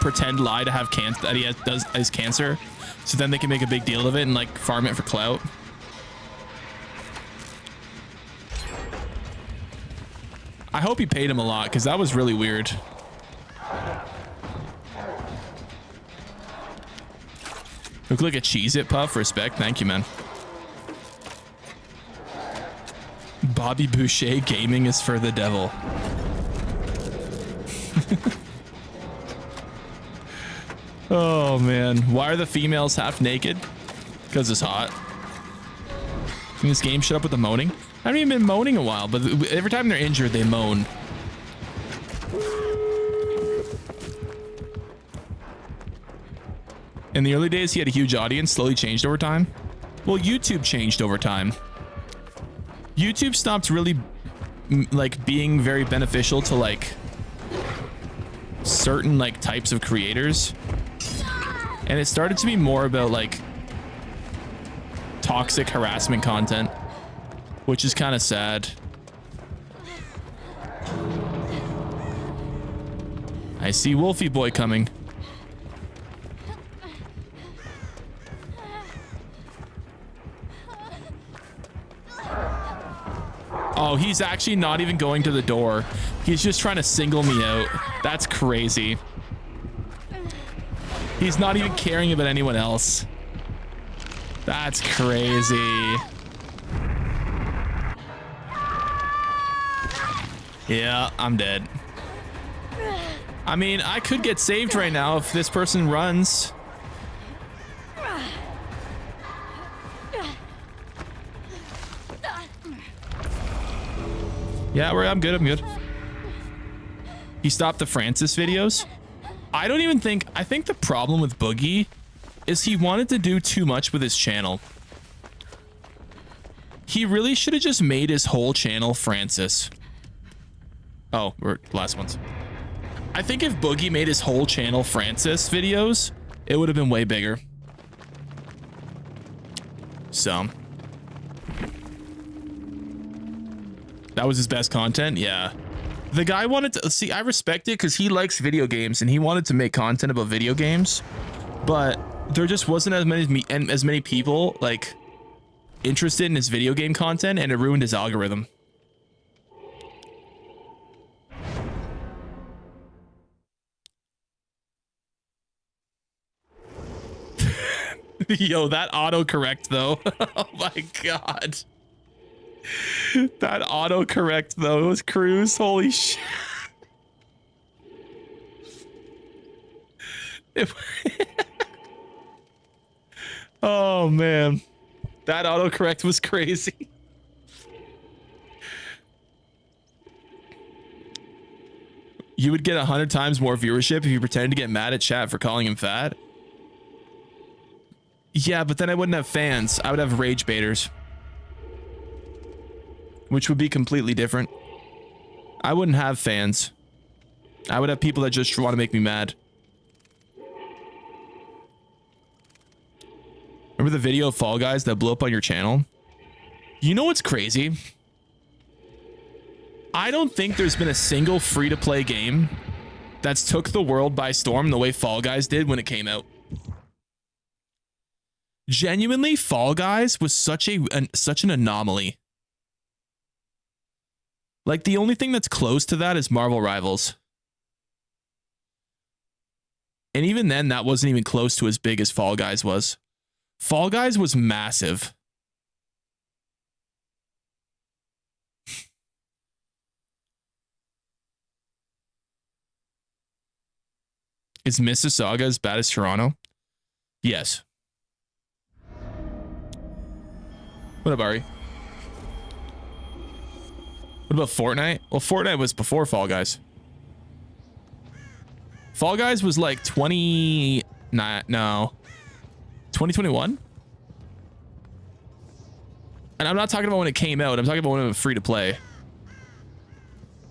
pretend lie to have cancer, that he has cancer, so then they can make a big deal of it and like farm it for clout. I hope he paid him a lot, because that was really weird. Look like a Cheez-It Puff. Respect. Thank you, man. Bobby Boucher, gaming is for the devil. Oh, man. Why are the females half naked? Because it's hot. Can this game shut up with the moaning? I haven't even been moaning a while, but every time they're injured, they moan. In the early days, he had a huge audience, slowly changed over time. Well, YouTube changed over time. YouTube stopped really like being very beneficial to like certain like types of creators. And it started to be more about like toxic harassment content, which is kind of sad. I see Wolfie Boy coming. Oh, he's actually not even going to the door. He's just trying to single me out. That's crazy. He's not even caring about anyone else. That's crazy. Yeah, I'm dead. I mean, I could get saved right now if this person runs. Yeah, I'm good. I'm good. He stopped the Francis videos. I don't even think... I think the problem with Boogie is he wanted to do too much with his channel. He really should have just made his whole channel Francis. Oh, we're last ones. I think if Boogie made his whole channel Francis videos, it would have been way bigger. So... that was his best content. Yeah. The guy wanted to see, I respect it because he likes video games and he wanted to make content about video games, but there just wasn't as many people like interested in his video game content, and it ruined his algorithm. Yo, that autocorrect though. Oh my God. That autocorrect though was Cruz. Holy shit. Oh man, that autocorrect was crazy. You would get 100 times more viewership if you pretended to get mad at chat for calling him fat. Yeah, but then I wouldn't have fans. I would have rage baiters, which would be completely different. I wouldn't have fans. I would have people that just want to make me mad. Remember the video of Fall Guys that blew up on your channel? You know what's crazy? I don't think there's been a single free-to-play game that's took the world by storm the way Fall Guys did when it came out. Genuinely, Fall Guys was such an anomaly. Like, the only thing that's close to that is Marvel Rivals. And even then, that wasn't even close to as big as Fall Guys was. Fall Guys was massive. Is Mississauga as bad as Toronto? Yes. What up, Ari? What about Fortnite? Well, Fortnite was before Fall Guys. Fall Guys was like 2021? And I'm not talking about when it came out. I'm talking about when it was free to play.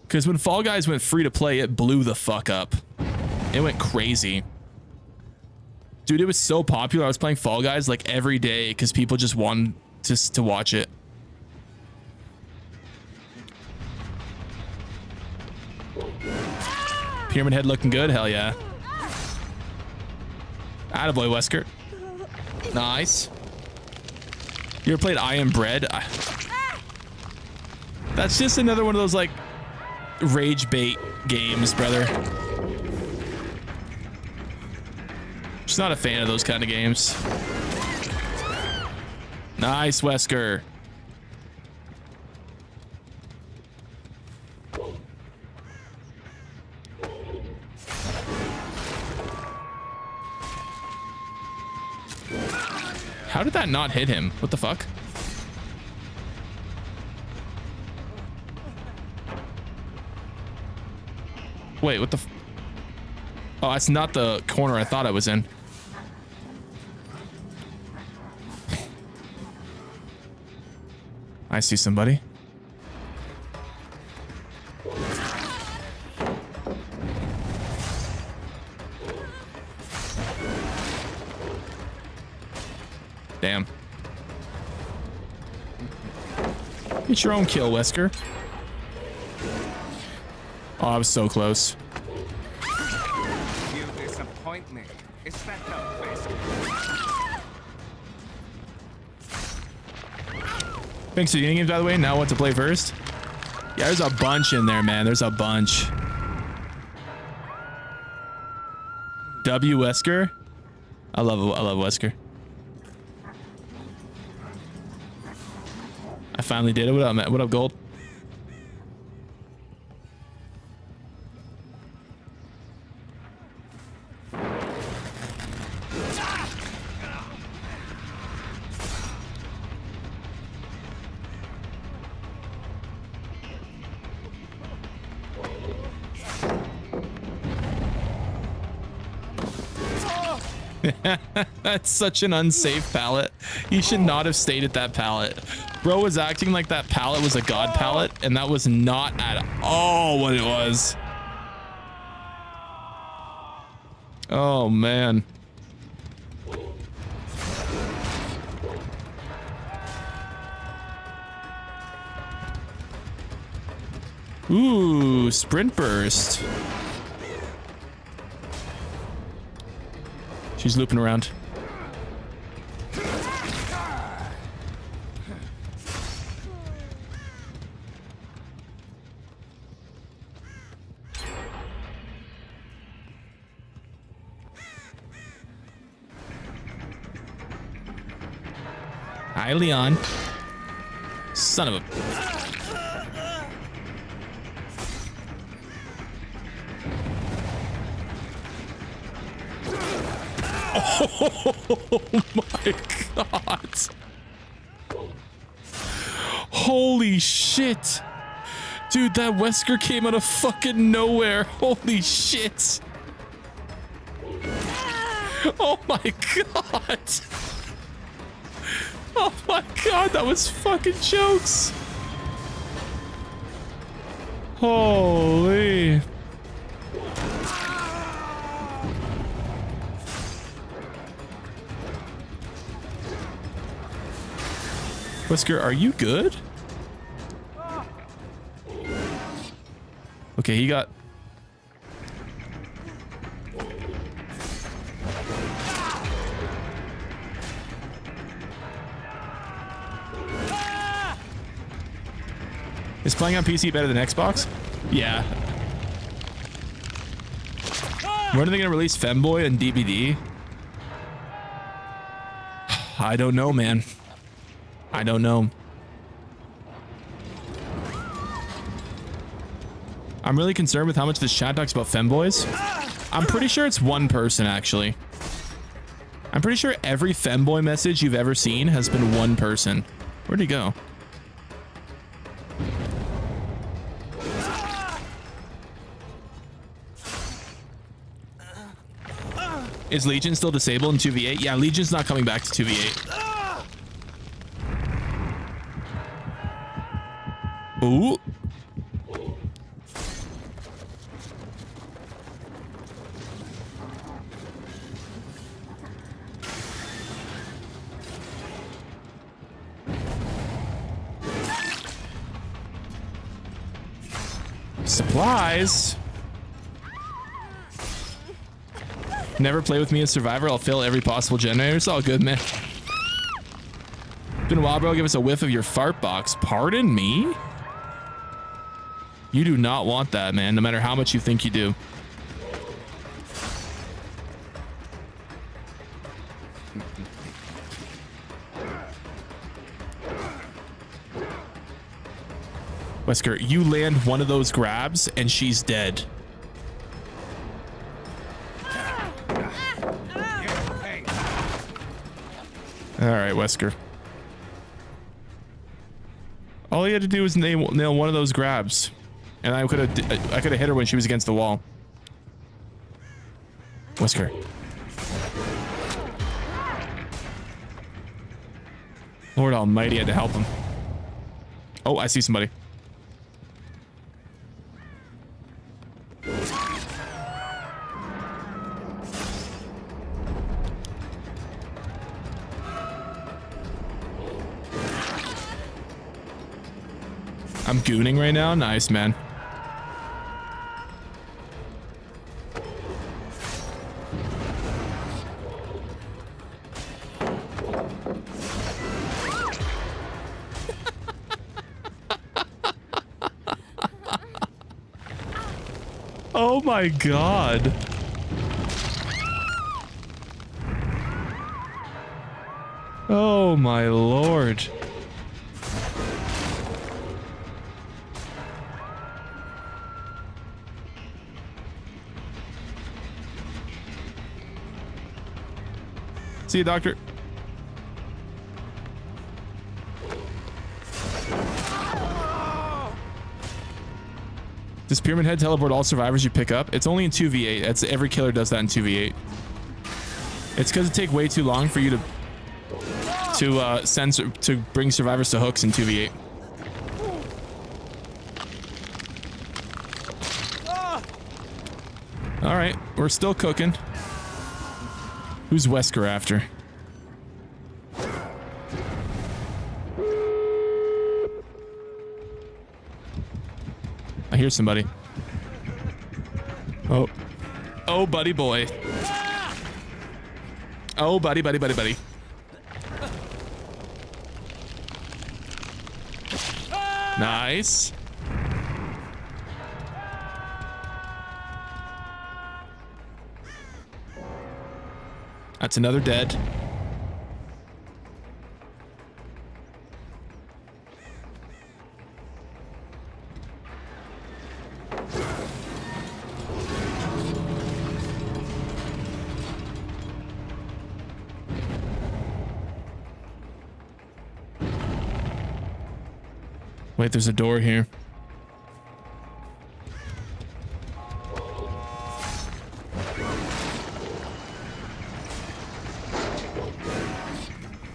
Because when Fall Guys went free to play, it blew the fuck up. It went crazy. Dude, it was so popular. I was playing Fall Guys like every day because people just wanted to watch it. Pyramid Head looking good? Hell yeah. Attaboy, Wesker. Nice. You ever played I Am Bread? That's just another one of those like rage bait games, brother. Just not a fan of those kind of games. Nice, Wesker. How did that not hit him? What the fuck? Wait, what the f— oh, that's not the corner I thought I was in. I see somebody. Damn. Get your own kill, Wesker. Oh, I was so close. You disappoint me. Is that the best? Thanks for the games, by the way. Now what to play first? Yeah, there's a bunch in there, man. There's a bunch. W Wesker. I love Wesker. I finally did it. What up, man? What up, Gold? That's such an unsafe pallet. He should not have stayed at that pallet. Bro was acting like that pallet was a god pallet, and that was not at all what it was. Oh, man. Ooh, sprint burst. She's looping around. Hi, Leon. Son of a... Oh my god. Holy shit. Dude, that Wesker came out of fucking nowhere. Holy shit. Oh my god. Oh my god, that was fucking jokes. Holy. Wesker, are you good? Okay, he got... Is playing on PC better than Xbox? Yeah. When are they gonna release Femboy and DBD? I don't know, man. I don't know. I'm really concerned with how much this chat talks about femboys. I'm pretty sure it's one person, actually. I'm pretty sure every femboy message you've ever seen has been one person. Where'd he go? Is Legion still disabled in 2v8? Yeah, Legion's not coming back to 2v8. Ooh. Supplies. Never play with me as Survivor. I'll fill every possible generator. It's all good, man. It's been a while, bro. Give us a whiff of your fart box. Pardon me? You do not want that, man, no matter how much you think you do. Wesker, you land one of those grabs and she's dead. All right, Wesker. All he had to do was nail one of those grabs, and I could have hit her when she was against the wall. Wesker. Lord Almighty, I had to help him. Oh, I see somebody. I'm gooning right now. Nice, man. Oh my God. Oh my Lord. See you, doctor. Does Pyramid Head teleport all survivors you pick up? It's only in 2v8. That's every killer does that in 2v8. It's because it takes way too long for you to bring survivors to hooks in 2v8. All right, we're still cooking. Who's Wesker after? I hear somebody. Oh. Oh, buddy boy. Oh, buddy. Nice. That's another dead. Wait, there's a door here.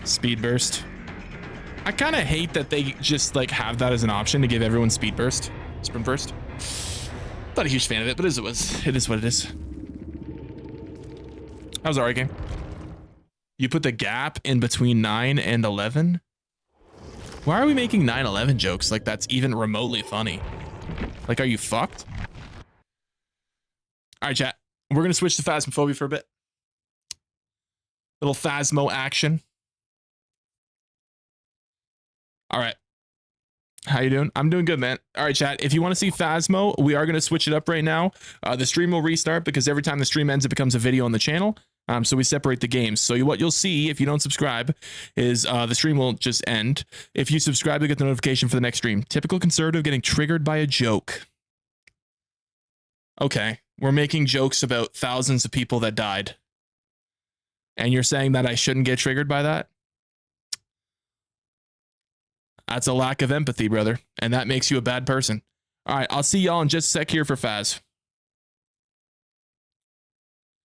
Speed burst. I kind of hate that they just like have that as an option to give everyone speed burst, sprint burst. Not a huge fan of it, but it is what it is. How's our game? You put the gap in between 9 and 11. Why are we making 9/11 jokes like that's even remotely funny? Like, are you fucked? All right, chat. We're gonna switch to Phasmophobia for a bit. Little Phasmo action. All right. How you doing? I'm doing good, man. All right, chat. If you want to see Phasmo, we are going to switch it up right now. The stream will restart because every time the stream ends, it becomes a video on the channel. So we separate the games. So what you'll see if you don't subscribe is the stream will just end. If you subscribe, you'll get the notification for the next stream. Typical conservative getting triggered by a joke. Okay, we're making jokes about thousands of people that died. And you're saying that I shouldn't get triggered by that? That's a lack of empathy, brother. And that makes you a bad person. All right, I'll see y'all in just a sec here for Faz.